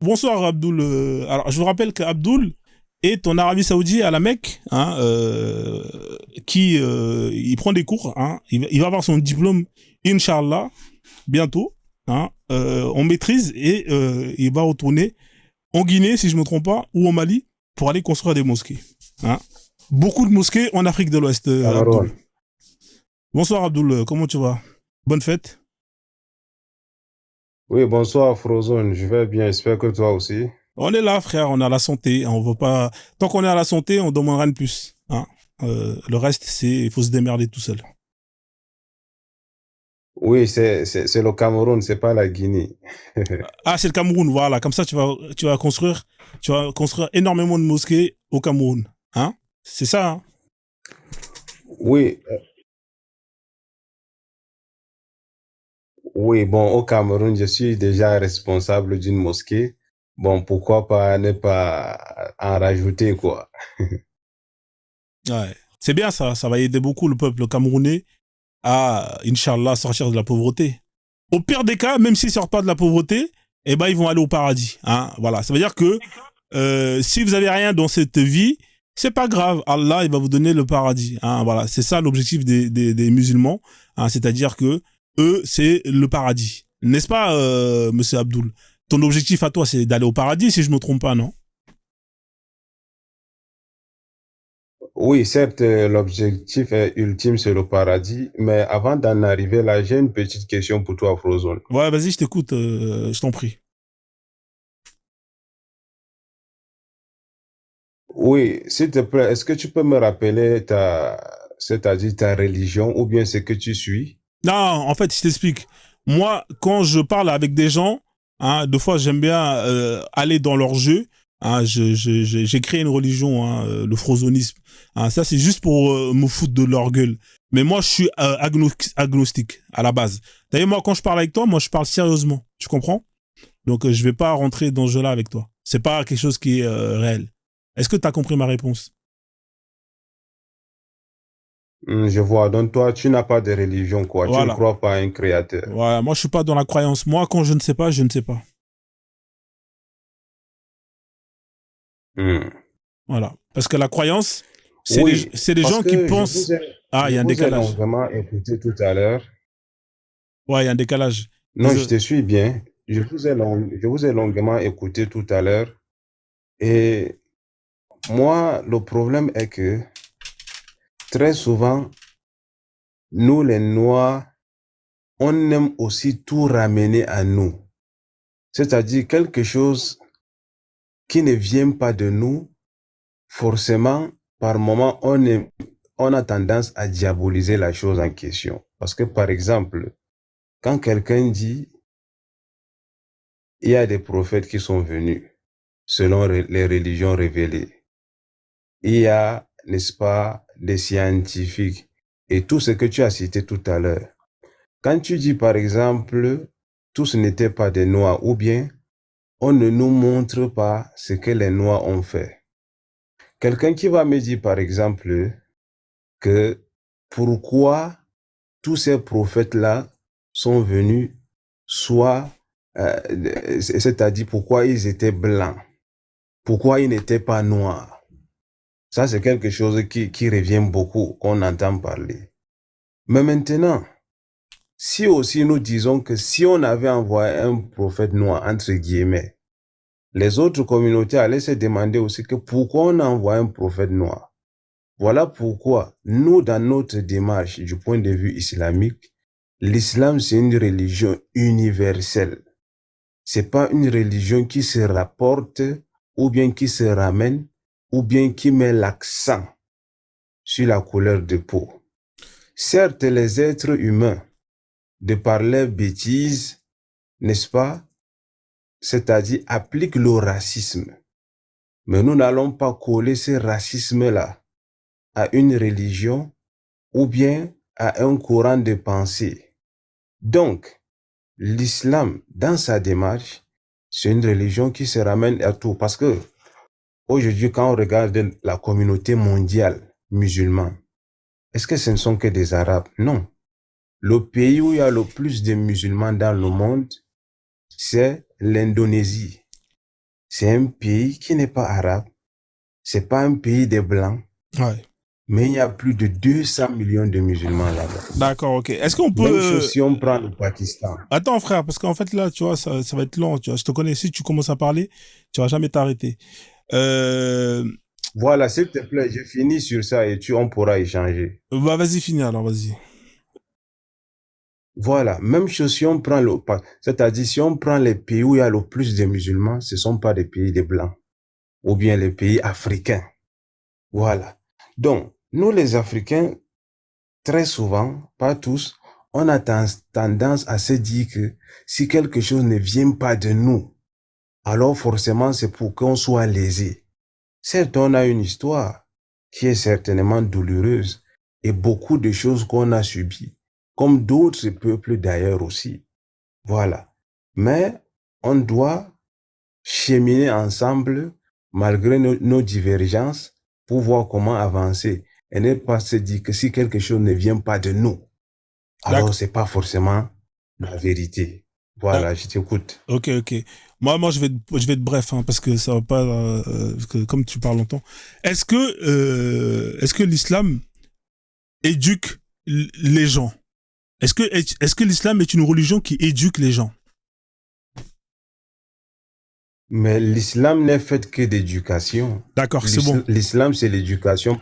Bonsoir Abdoul. Alors, je vous rappelle qu'Abdoul est en Arabie Saoudite à la Mecque, hein, il prend des cours, hein, il va avoir son diplôme, Inch'Allah, bientôt, hein, en maîtrise et il va retourner en Guinée, si je me trompe pas, ou au Mali, pour aller construire des mosquées. Hein. Beaucoup de mosquées en Afrique de l'Ouest, Abdoul. Cameroun. Bonsoir Abdoul, comment tu vas? Bonne fête. Oui, bonsoir Frozone, je vais bien, j'espère que toi aussi. On est là, frère, on a la santé. On veut pas. Tant qu'on est à la santé, on demande rien de plus. Hein. Le reste, il faut se démerder tout seul. Oui, c'est le Cameroun, c'est pas la Guinée. Ah, c'est le Cameroun, voilà. Comme ça, tu vas construire énormément de mosquées au Cameroun. Hein. C'est ça. Hein. Oui, oui, bon, au Cameroun, je suis déjà responsable d'une mosquée. Bon, pourquoi pas ne pas en rajouter, quoi. Ouais. C'est bien ça. Ça va aider beaucoup le peuple camerounais à, Inch'Allah, sortir de la pauvreté. Au pire des cas, même s'ils ne sortent pas de la pauvreté, eh ben, ils vont aller au paradis. Hein. Voilà. Ça veut dire que si vous avez rien dans cette vie, c'est pas grave. Allah, il va vous donner le paradis. Hein, voilà, c'est ça l'objectif des musulmans. Hein, c'est-à-dire que eux, c'est le paradis. N'est-ce pas, Monsieur Abdoul? Ton objectif à toi, c'est d'aller au paradis, si je me trompe pas, non? Oui, certes, l'objectif est ultime, c'est le paradis, mais avant d'en arriver là, j'ai une petite question pour toi, Frozone. Ouais, vas-y, je t'écoute, je t'en prie. Oui, s'il te plaît, est-ce que tu peux me rappeler c'est-à-dire ta religion ou bien ce que tu suis? Non, en fait, je t'explique. Moi, quand je parle avec des gens, hein, deux fois, j'aime bien aller dans leur jeu. Hein, j'ai créé une religion, hein, le frozonisme. Hein, ça, c'est juste pour me foutre de leur gueule. Mais moi, je suis agnostique à la base. D'ailleurs, moi, quand je parle avec toi, moi, je parle sérieusement. Tu comprends? Donc, je vais pas rentrer dans ce jeu-là avec toi. C'est pas quelque chose qui est réel. Est-ce que tu as compris ma réponse? Je vois. Donc toi, tu n'as pas de religion, quoi. Tu ne Voilà. crois pas à un créateur. Voilà. Moi, je suis pas dans la croyance. Moi, quand je ne sais pas, je ne sais pas. Hmm. Voilà. Parce que la croyance, Oui, c'est les parce gens qui que pensent. Ah, il je y a un vous ai décalage. longuement écouté tout à l'heure. Ouais, il y a un décalage. Non, je Désolé. te suis bien. Je vous ai longuement écouté tout à l'heure. Et moi, le problème est que très souvent, nous, les Noirs, on aime aussi tout ramener à nous. C'est-à-dire quelque chose qui ne vient pas de nous, forcément, par moment, on a tendance à diaboliser la chose en question. Parce que, par exemple, quand quelqu'un dit, il y a des prophètes qui sont venus selon les religions révélées, il y a, n'est-ce pas, des scientifiques et tout ce que tu as cité tout à l'heure. Quand tu dis, par exemple, tous n'étaient pas des Noirs ou bien on ne nous montre pas ce que les Noirs ont fait. Quelqu'un qui va me dire, par exemple, que pourquoi tous ces prophètes-là sont venus, soit, c'est-à-dire pourquoi ils étaient blancs, pourquoi ils n'étaient pas noirs. Ça, c'est quelque chose qui revient beaucoup, qu'on entend parler. Mais maintenant, si aussi nous disons que si on avait envoyé un prophète noir, entre guillemets, les autres communautés allaient se demander aussi que pourquoi on a envoyé un prophète noir. Voilà pourquoi nous, dans notre démarche du point de vue islamique, l'islam, c'est une religion universelle. C'est pas une religion qui se rapporte ou bien qui se ramène ou bien qui met l'accent sur la couleur de peau. Certes, les êtres humains, de par leurs bêtises, n'est-ce pas, c'est-à-dire appliquent le racisme. Mais nous n'allons pas coller ce racisme-là à une religion ou bien à un courant de pensée. Donc, l'islam, dans sa démarche, c'est une religion qui se ramène à tout. Parce que aujourd'hui, quand on regarde la communauté mondiale musulmane, est-ce que ce ne sont que des Arabes? Non. Le pays où il y a le plus de musulmans dans le monde, c'est l'Indonésie. c'est un pays qui n'est pas arabe, c'est pas un pays des blancs, Ouais. mais il y a plus de 200 millions de musulmans là-bas. D'accord, ok. Est-ce qu'on Même peut... chose si on prend le Pakistan. Attends, frère, parce qu'en fait, là, tu vois, ça va être long. Tu vois, je te connais. Si tu commences à parler, tu vas jamais t'arrêter. Voilà, s'il te plaît, je finis sur ça et on pourra échanger. Bah, vas-y, finis alors, vas-y. Voilà, même chose si on prend c'est-à-dire si on prend les pays où il y a le plus de musulmans, ce ne sont pas des pays des blancs ou bien les pays africains. Voilà. Donc, nous les Africains, très souvent, pas tous, on a tendance à se dire que si quelque chose ne vient pas de nous, alors forcément c'est pour qu'on soit lésé. Certes, on a une histoire qui est certainement douloureuse et beaucoup de choses qu'on a subies, comme d'autres peuples d'ailleurs aussi. Voilà. Mais on doit cheminer ensemble malgré nos divergences pour voir comment avancer et ne pas se dire que si quelque chose ne vient pas de nous, alors c'est pas forcément la vérité. Voilà, je t'écoute. Ok, ok. Moi, je vais être bref, hein, parce que ça va pas, parce que comme tu parles longtemps. Est-ce que l'islam éduque les gens? Est-ce que l'islam est une religion qui éduque les gens? Mais l'islam n'est fait que d'éducation. D'accord, c'est bon. L'islam, c'est l'éducation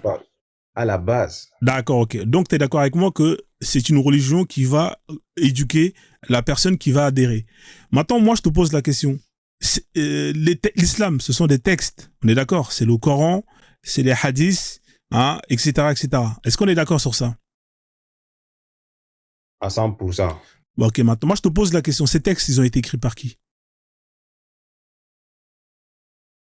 à la base. D'accord, ok. Donc, tu es d'accord avec moi que c'est une religion qui va éduquer la personne qui va adhérer. Maintenant, moi, je te pose la question. L'islam, ce sont des textes. On est d'accord? C'est le Coran, c'est les hadiths, hein, etc., etc. Est-ce qu'on est d'accord sur ça? À 100%. Bon, ok, maintenant, moi, je te pose la question. Ces textes, ils ont été écrits par qui?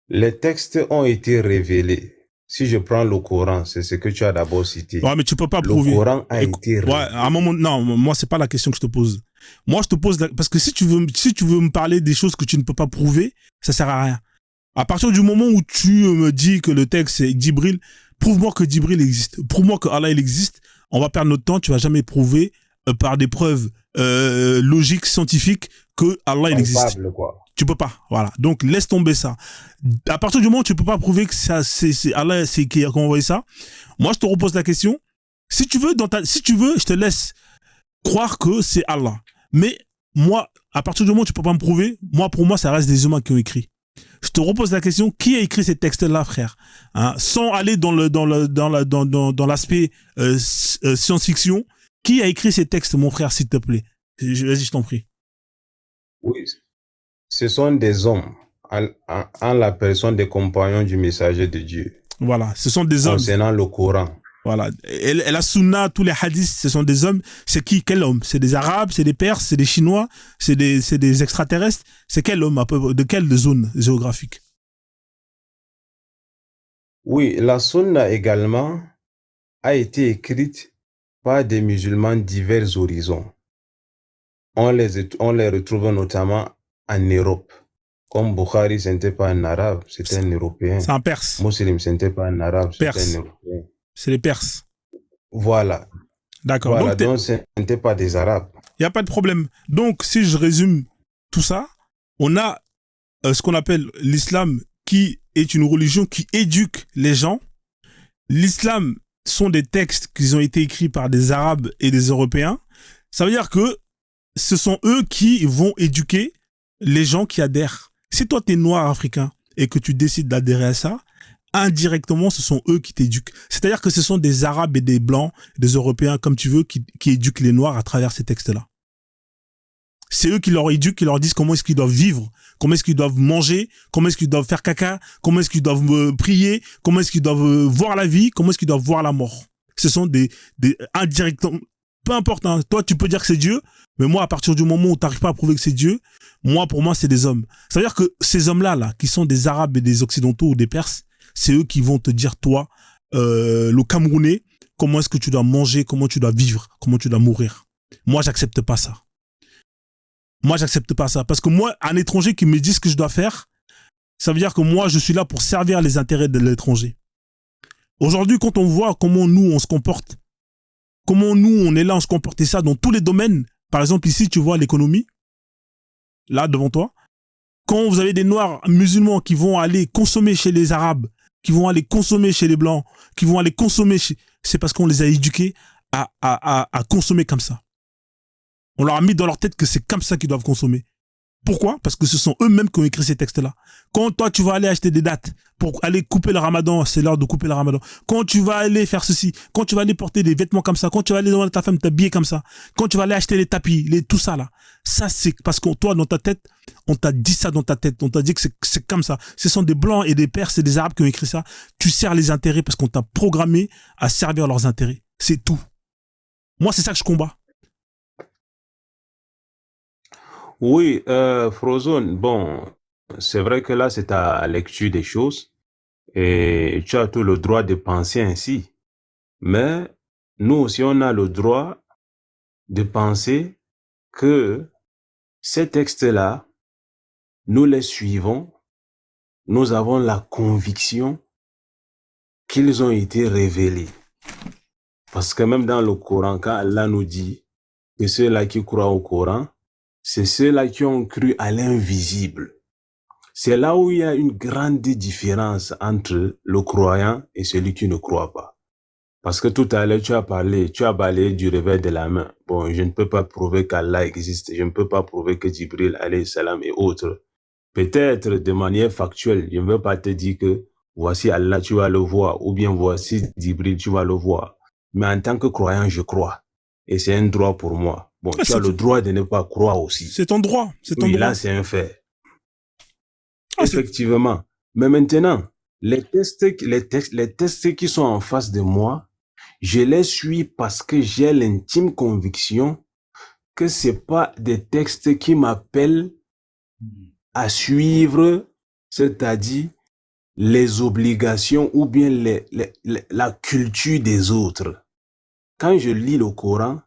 Les textes ont été révélés. Si je prends le Coran, c'est ce que tu as d'abord cité. Ouais, mais tu peux pas prouver. Le Coran a été révélé. Ouais, à un moment, non, moi, c'est pas la question que je te pose. Moi, je te pose, parce que si tu veux me parler des choses que tu ne peux pas prouver, ça sert à rien. À partir du moment où tu me dis que le texte c'est Djibril, prouve-moi que Djibril existe. Prouve-moi que Allah il existe. On va perdre notre temps. Tu vas jamais prouver par des preuves logiques, scientifiques que Allah il existe. Quoi. Tu peux pas. Voilà. Donc laisse tomber ça. À partir du moment où tu peux pas prouver que ça c'est Allah c'est qui a envoyé ça, moi je te repose la question. Si tu veux je te laisse croire que c'est Allah. Mais moi, à partir du moment où tu peux pas me prouver, pour moi ça reste des humains qui ont écrit. Je te repose la question, qui a écrit ces textes-là, frère, hein, sans aller dans l'aspect science-fiction, qui a écrit ces textes, mon frère, s'il te plaît? Vas-y, je t'en prie. Oui, ce sont des hommes, en la personne des compagnons du messager de Dieu. Voilà, ce sont des hommes. Concernant le Coran. Voilà, et la sunna, tous les hadiths, ce sont des hommes. C'est qui? Quel homme? C'est des Arabes, c'est des Perses, c'est des Chinois, c'est des extraterrestres. C'est quel homme, de quelle zone géographique? Oui, la sunna également a été écrite par des musulmans divers horizons. On les retrouve notamment en Europe. Comme Bukhari, ce n'était pas un arabe, c'était un européen. C'est un perse. Muslim, ce n'était pas un arabe, c'était un européen. C'est les Perses. Voilà. D'accord. Voilà, donc ce n'était pas des arabes. Il n'y a pas de problème. Donc, si je résume tout ça, on a ce qu'on appelle l'islam qui est une religion qui éduque les gens. L'islam sont des textes qui ont été écrits par des Arabes et des Européens. Ça veut dire que ce sont eux qui vont éduquer les gens qui adhèrent. Si toi, tu es noir africain et que tu décides d'adhérer à ça, indirectement, ce sont eux qui t'éduquent. C'est-à-dire que ce sont des Arabes et des Blancs, des Européens, comme tu veux, qui éduquent les Noirs à travers ces textes-là. C'est eux qui leur éduquent, qui leur disent comment est-ce qu'ils doivent vivre, comment est-ce qu'ils doivent manger, comment est-ce qu'ils doivent faire caca, comment est-ce qu'ils doivent prier, comment est-ce qu'ils doivent voir la vie, comment est-ce qu'ils doivent voir la mort. Ce sont des indirectement, peu importe, hein, toi tu peux dire que c'est Dieu, mais moi à partir du moment où tu n'arrives pas à prouver que c'est Dieu, pour moi c'est des hommes. Ça veut dire que ces hommes-là, qui sont des Arabes et des Occidentaux ou des Perses, c'est eux qui vont te dire, toi, le Camerounais, comment est-ce que tu dois manger, comment tu dois vivre, comment tu dois mourir. Moi, j'accepte pas ça. Moi, j'accepte pas ça. Parce que moi, un étranger qui me dit ce que je dois faire, ça veut dire que moi, je suis là pour servir les intérêts de l'étranger. Aujourd'hui, quand on voit comment nous, on se comporte, comment nous, on est là, on se comporte, et ça dans tous les domaines. Par exemple, ici, tu vois l'économie, là, devant toi. Quand vous avez des Noirs musulmans qui vont aller consommer chez les Arabes, qui vont aller consommer chez les Blancs, qui vont aller consommer c'est parce qu'on les a éduqués à consommer comme ça. On leur a mis dans leur tête que c'est comme ça qu'ils doivent consommer. Pourquoi? Parce que ce sont eux-mêmes qui ont écrit ces textes-là. Quand toi, tu vas aller acheter des dates pour aller couper le ramadan, c'est l'heure de couper le ramadan. Quand tu vas aller faire ceci, quand tu vas aller porter des vêtements comme ça, quand tu vas aller demander à ta femme t'habiller comme ça, quand tu vas aller acheter les tapis, tout ça là, ça c'est parce que toi, dans ta tête, on t'a dit ça dans ta tête, on t'a dit que c'est comme ça. Ce sont des Blancs et des Perses et des Arabes qui ont écrit ça. Tu sers les intérêts parce qu'on t'a programmé à servir leurs intérêts. C'est tout. Moi, c'est ça que je combats. Oui, Frozone, bon, c'est vrai que là, c'est ta lecture des choses et tu as tout le droit de penser ainsi. Mais nous aussi, on a le droit de penser que ces textes-là, nous les suivons, nous avons la conviction qu'ils ont été révélés. Parce que même dans le Coran, quand Allah nous dit que ceux-là qui croient au Coran, c'est ceux-là qui ont cru à l'invisible. C'est là où il y a une grande différence entre le croyant et celui qui ne croit pas. Parce que tout à l'heure, tu as balayé du revers de la main. Bon, je ne peux pas prouver qu'Allah existe. Je ne peux pas prouver que Jibril, alayhi salam, et autres. Peut-être de manière factuelle, je ne veux pas te dire que voici Allah, tu vas le voir, ou bien voici Jibril, tu vas le voir. Mais en tant que croyant, je crois. Et c'est un droit pour moi. Bon, tu as le droit de ne pas croire aussi. C'est ton droit. C'est ton droit. Là, c'est un fait. Effectivement. Mais maintenant, les textes qui sont en face de moi, je les suis parce que j'ai l'intime conviction que c'est pas des textes qui m'appellent à suivre, c'est-à-dire les obligations ou bien la culture des autres. Quand je lis le Coran,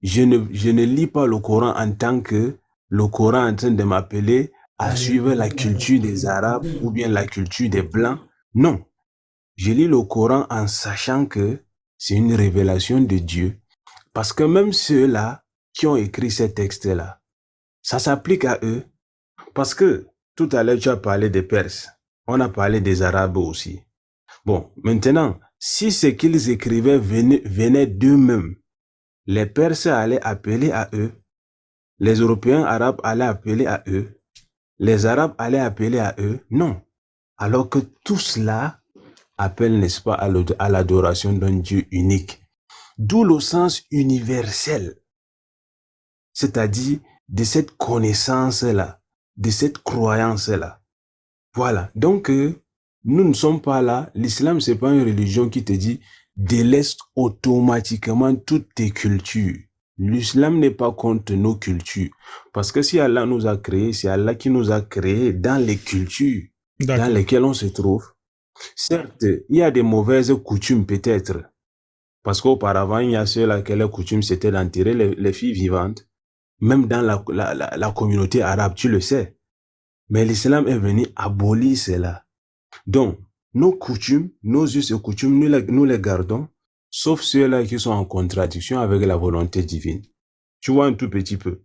je ne lis pas le Coran en tant que le Coran est en train de m'appeler à suivre la culture des Arabes ou bien la culture des Blancs. Non. Je lis le Coran en sachant que c'est une révélation de Dieu. Parce que même ceux-là qui ont écrit ces textes-là, ça s'applique à eux. Parce que tout à l'heure, tu as parlé des Perses. On a parlé des Arabes aussi. Bon, maintenant, si ce qu'ils écrivaient venait d'eux-mêmes, les Perses allaient appeler à eux, les Européens arabes allaient appeler à eux, les Arabes allaient appeler à eux. Non. Alors que tout cela appelle, n'est-ce pas, à l'adoration d'un Dieu unique. D'où le sens universel, c'est-à-dire de cette connaissance-là, de cette croyance-là. Voilà. Donc, nous ne sommes pas là. L'islam, c'est pas une religion qui te dit délaisse automatiquement toutes tes cultures. L'islam n'est pas contre nos cultures. Parce que si Allah nous a créés, c'est Allah qui nous a créés dans les cultures dans lesquelles on se trouve. Certes, il y a des mauvaises coutumes peut-être. Parce qu'auparavant, il y a ceux-là que leur coutume, c'était d'enterrer les filles vivantes. Même dans la communauté arabe, tu le sais. Mais l'islam est venu abolir cela. Donc, nos coutumes, nos us et coutumes, nous les gardons, sauf ceux-là qui sont en contradiction avec la volonté divine. Tu vois un tout petit peu.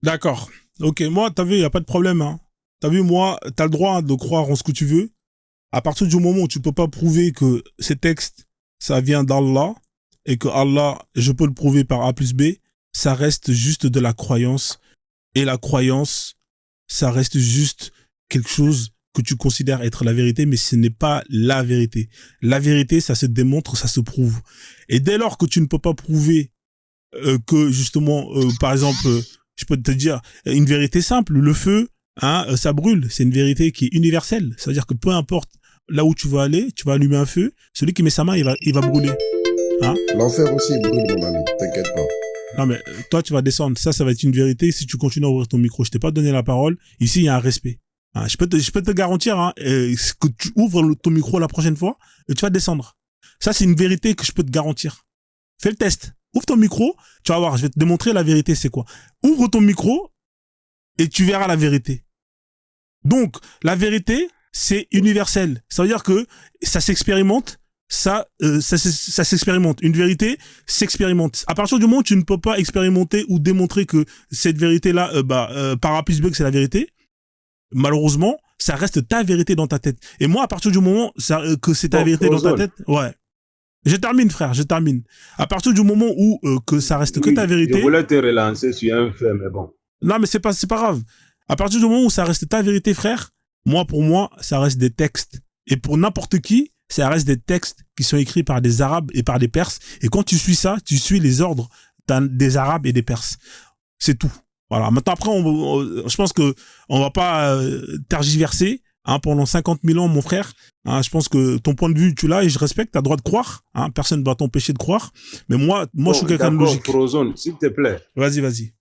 D'accord. Ok, moi, t'as vu, il n'y a pas de problème. Hein. T'as vu, moi, t'as le droit de croire en ce que tu veux. À partir du moment où tu peux pas prouver que ces textes, ça vient d'Allah, et que Allah, je peux le prouver par A plus B, ça reste juste de la croyance. Et la croyance, ça reste juste quelque chose que tu considères être la vérité, mais ce n'est pas la vérité. La vérité, ça se démontre, ça se prouve. Et dès lors que tu ne peux pas prouver que justement, par exemple, je peux te dire une vérité simple, le feu, hein, ça brûle. C'est une vérité qui est universelle. C'est-à-dire que peu importe là où tu vas aller, tu vas allumer un feu. Celui qui met sa main, il va brûler. Hein? L'enfer aussi brûle, mon ami. T'inquiète pas. Non, mais toi, tu vas descendre. Ça va être une vérité si tu continues à ouvrir ton micro. Je t'ai pas donné la parole. Ici, il y a un respect. Hein, je peux te garantir hein, que tu ouvres ton micro la prochaine fois et tu vas descendre. Ça, c'est une vérité que je peux te garantir. Fais le test. Ouvre ton micro. Tu vas voir, je vais te démontrer la vérité, c'est quoi. Ouvre ton micro et tu verras la vérité. Donc, la vérité, c'est universel. Ça veut dire que ça s'expérimente. Ça s'expérimente. Une vérité s'expérimente. À partir du moment où tu ne peux pas expérimenter ou démontrer que cette vérité-là, par A plus B, que c'est la vérité, malheureusement, ça reste ta vérité dans ta tête. Et moi, à partir du moment que c'est ta vérité dans ta tête, ouais. Je termine, frère, je termine. À partir du moment où que ça reste que ta vérité. Je voulais te relancer sur un fait, mais bon. Non, mais c'est pas grave. À partir du moment où ça reste ta vérité, frère, pour moi, ça reste des textes. Et pour n'importe qui, ça reste des textes qui sont écrits par des Arabes et par des Perses. Et quand tu suis ça, tu suis les ordres des Arabes et des Perses. C'est tout. Voilà. Maintenant, après, je pense que on va pas tergiverser. Pendant 50 000 ans, mon frère, je pense que ton point de vue, tu l'as et je respecte, tu as le droit de croire. Personne ne va t'empêcher de croire. Mais moi, je suis quelqu'un de logique. Frozone, s'il te plaît. Vas-y.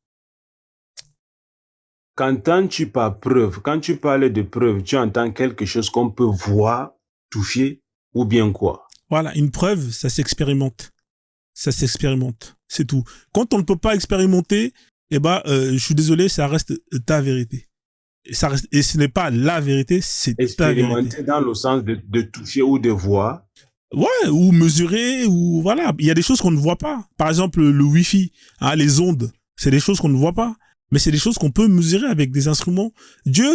Quand tu parles de preuve, tu entends quelque chose qu'on peut voir, toucher ou bien quoi? Voilà, une preuve, ça s'expérimente. C'est tout. Quand on ne peut pas expérimenter, je suis désolé, ça reste ta vérité. Et ce n'est pas la vérité, c'est ta vérité. Expérimenter dans le sens de toucher ou de voir. Ouais, ou mesurer, ou voilà. Il y a des choses qu'on ne voit pas. Par exemple, le Wi-Fi, les ondes, c'est des choses qu'on ne voit pas. Mais c'est des choses qu'on peut mesurer avec des instruments.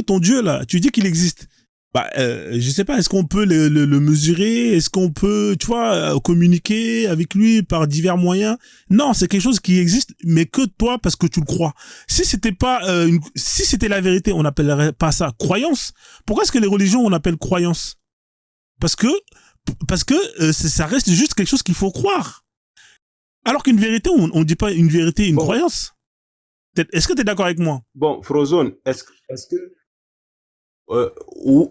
Ton Dieu, là, tu dis qu'il existe. Je sais pas, est-ce qu'on peut le mesurer? Est-ce qu'on peut, tu vois, communiquer avec lui par divers moyens? Non, c'est quelque chose qui existe, mais que toi, parce que tu le crois. Si c'était pas, si c'était la vérité, on n'appellerait pas ça croyance. Pourquoi est-ce que les religions, on appelle croyance? Parce que ça reste juste quelque chose qu'il faut croire. Alors qu'une vérité, on dit pas une vérité, une croyance. Est-ce que tu es d'accord avec moi? Bon, Frozone, est-ce que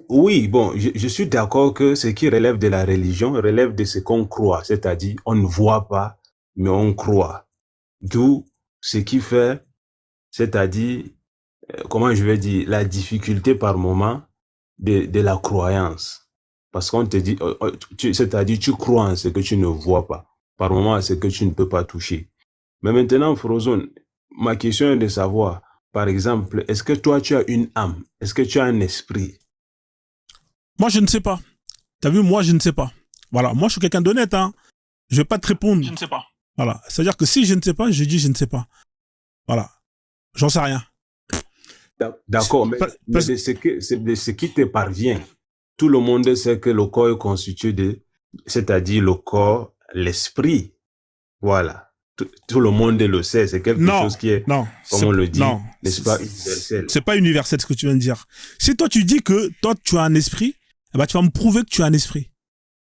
oui, bon, je suis d'accord que ce qui relève de la religion relève de ce qu'on croit, c'est-à-dire on ne voit pas, mais on croit. D'où ce qui fait, c'est-à-dire, comment je vais dire, la difficulté par moment de la croyance. Parce qu'on te dit, c'est-à-dire tu crois en ce que tu ne vois pas, par moment à ce que tu ne peux pas toucher. Mais maintenant, Frozone, ma question est de savoir, par exemple, est-ce que toi, tu as une âme? Est-ce que tu as un esprit? Moi, je ne sais pas. T'as vu, moi, je ne sais pas. Voilà, moi, je suis quelqu'un d'honnête. Je vais pas te répondre. Je ne sais pas. Voilà, c'est-à-dire que si je ne sais pas, je dis je ne sais pas. Voilà, j'en sais rien. D'accord, mais de ce qui te parvient, tout le monde sait que le corps est constitué c'est-à-dire le corps, l'esprit. Voilà. Tout le monde le sait, c'est quelque chose qui est, comme on le dit, n'est-ce pas, universel. C'est pas universel ce que tu viens de dire. Si toi tu dis que toi tu as un esprit, tu vas me prouver que tu as un esprit.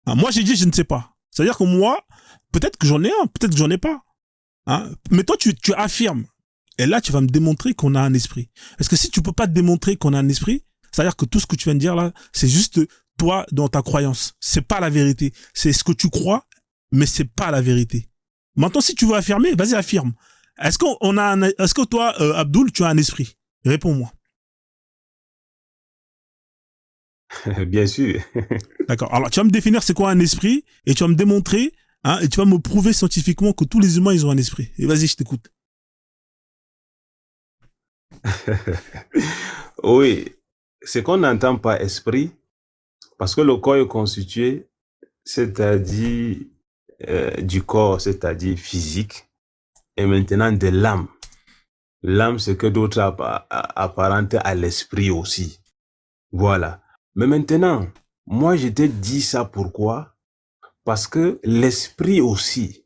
Moi j'ai dit je ne sais pas. C'est-à-dire que moi, peut-être que j'en ai un, peut-être que j'en ai pas. Mais toi tu affirmes. Et là tu vas me démontrer qu'on a un esprit. Parce que si tu peux pas te démontrer qu'on a un esprit, c'est-à-dire que tout ce que tu viens de dire là, c'est juste toi dans ta croyance. C'est pas la vérité. C'est ce que tu crois, mais c'est pas la vérité. Maintenant, si tu veux affirmer, vas-y, affirme. Est-ce que toi, Abdoul, tu as un esprit? Réponds-moi. Bien sûr. D'accord. Alors, tu vas me définir c'est quoi un esprit et tu vas me démontrer, et tu vas me prouver scientifiquement que tous les humains, ils ont un esprit. Et vas-y, je t'écoute. Oui. Ce qu'on n'entend pas esprit, parce que le corps est constitué, c'est-à-dire du corps, c'est-à-dire physique, et maintenant de l'âme. L'âme, c'est que d'autres apparentent à l'esprit aussi. Voilà. Mais maintenant, moi, je t'ai dit ça pourquoi? Parce que l'esprit aussi,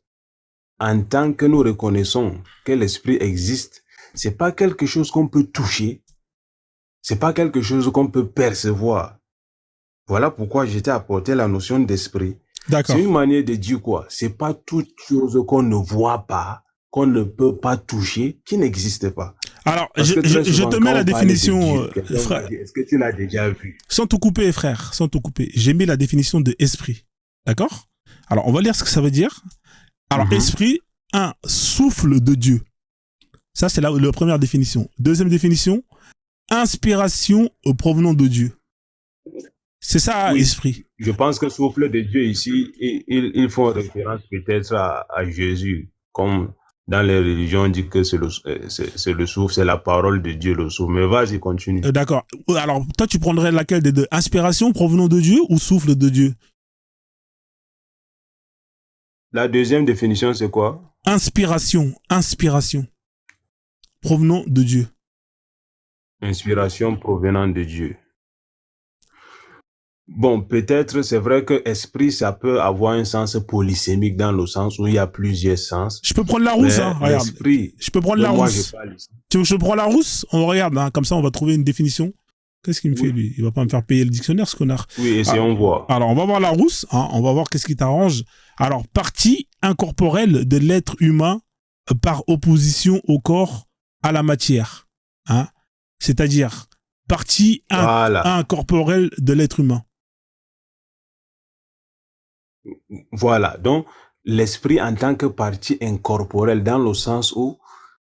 en tant que nous reconnaissons que l'esprit existe, c'est pas quelque chose qu'on peut toucher, c'est pas quelque chose qu'on peut percevoir. Voilà pourquoi je t'ai apporté la notion d'esprit. D'accord. C'est une manière de dire quoi? C'est pas toute chose qu'on ne voit pas, qu'on ne peut pas toucher, qui n'existe pas. Alors, je te mets la définition, frère. Est-ce que tu l'as déjà vu? Sans te couper, frère, sans te couper. J'ai mis la définition de esprit. D'accord? Alors, on va lire ce que ça veut dire. Alors, esprit, un souffle de Dieu. Ça, c'est la première définition. Deuxième définition, inspiration provenant de Dieu. C'est ça, oui. Esprit. Je pense que souffle de Dieu ici, ils font référence peut-être à Jésus, comme dans les religions, on dit que c'est le souffle, c'est la parole de Dieu, le souffle. Mais vas-y, continue. D'accord. Alors, toi, tu prendrais laquelle des deux? Inspiration provenant de Dieu ou souffle de Dieu? La deuxième définition, c'est quoi? Inspiration provenant de Dieu. Inspiration provenant de Dieu. Bon, peut-être, c'est vrai que esprit, ça peut avoir un sens polysémique dans le sens où il y a plusieurs sens. Je peux prendre la rousse, hein, regarde. L'esprit, Je peux prendre la moi, rousse. Tu veux que je prends la rousse? On regarde, hein, comme ça on va trouver une définition. Qu'est-ce qu'il me fait, lui? Il va pas me faire payer le dictionnaire, ce connard. Oui, essayons voir. Alors, on va voir la rousse, hein, on va voir qu'est-ce qui t'arrange. Alors, partie incorporelle de l'être humain par opposition au corps à la matière. Hein? C'est-à-dire, partie incorporelle de l'être humain. Voilà, donc l'esprit en tant que partie incorporelle dans le sens où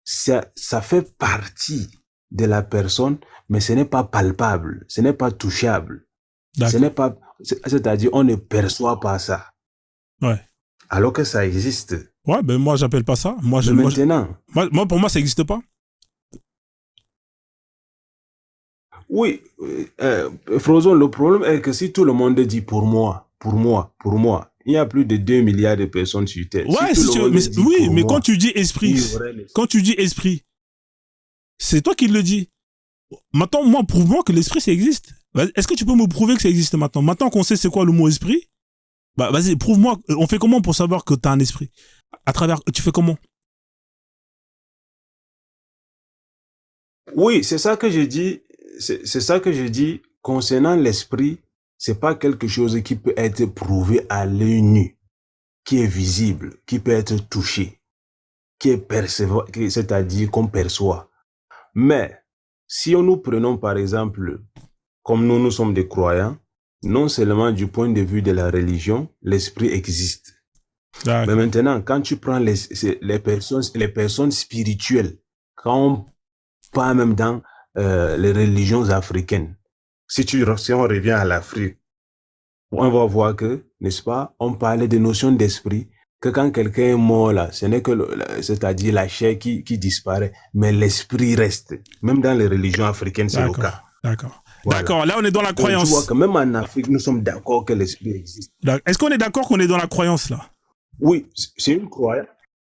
ça fait partie de la personne, mais ce n'est pas palpable, ce n'est pas touchable. Ce n'est pas, c'est-à-dire on ne perçoit pas ça. Ouais. Alors que ça existe. Ouais, ben moi j'appelle pas ça. Moi, pour moi ça n'existe pas. Oui, Frozone, le problème est que si tout le monde dit pour moi, il y a plus de 2 milliards de personnes sur Terre. Ouais, mais quand tu dis esprit, c'est toi qui le dis. Maintenant, moi, prouve-moi que l'esprit, ça existe. Est-ce que tu peux me prouver que ça existe maintenant? Maintenant qu'on sait c'est quoi le mot esprit, bah vas-y, prouve-moi. On fait comment pour savoir que tu as un esprit? Tu fais comment? Oui, c'est ça que je dis. C'est ça que je dis concernant l'esprit. C'est pas quelque chose qui peut être prouvé à l'œil nu, qui est visible, qui peut être touché, qui est percevable, c'est-à-dire qu'on perçoit. Mais si nous prenons par exemple, comme nous sommes des croyants, non seulement du point de vue de la religion, l'esprit existe. Mais maintenant, quand tu prends les personnes spirituelles, quand on parle même dans les religions africaines, si on revient à l'Afrique, on va voir que, n'est-ce pas, on parlait de notion d'esprit, que quand quelqu'un est mort là, ce n'est que, c'est-à-dire la chair qui disparaît, mais l'esprit reste. Même dans les religions africaines, c'est le cas. D'accord. Voilà. D'accord, là on est dans la croyance. Donc, tu vois que même en Afrique, nous sommes d'accord que l'esprit existe. Est-ce qu'on est d'accord qu'on est dans la croyance là? Oui, c'est une croyance.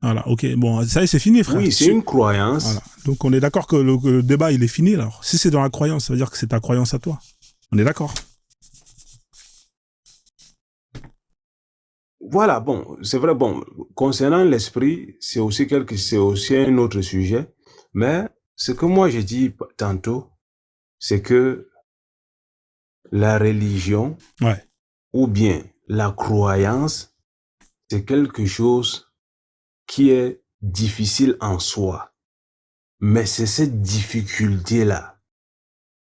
Voilà, ok, bon, ça y est, c'est fini, frère. Oui, c'est une croyance. Voilà. Donc on est d'accord que le débat, il est fini, alors. Si c'est dans la croyance, ça veut dire que c'est ta croyance à toi. On est d'accord. Voilà, bon, c'est vrai, bon, concernant l'esprit, c'est aussi un autre sujet, mais ce que moi j'ai dit tantôt, c'est que la religion, ou bien la croyance, c'est quelque chose qui est difficile en soi. Mais c'est cette difficulté-là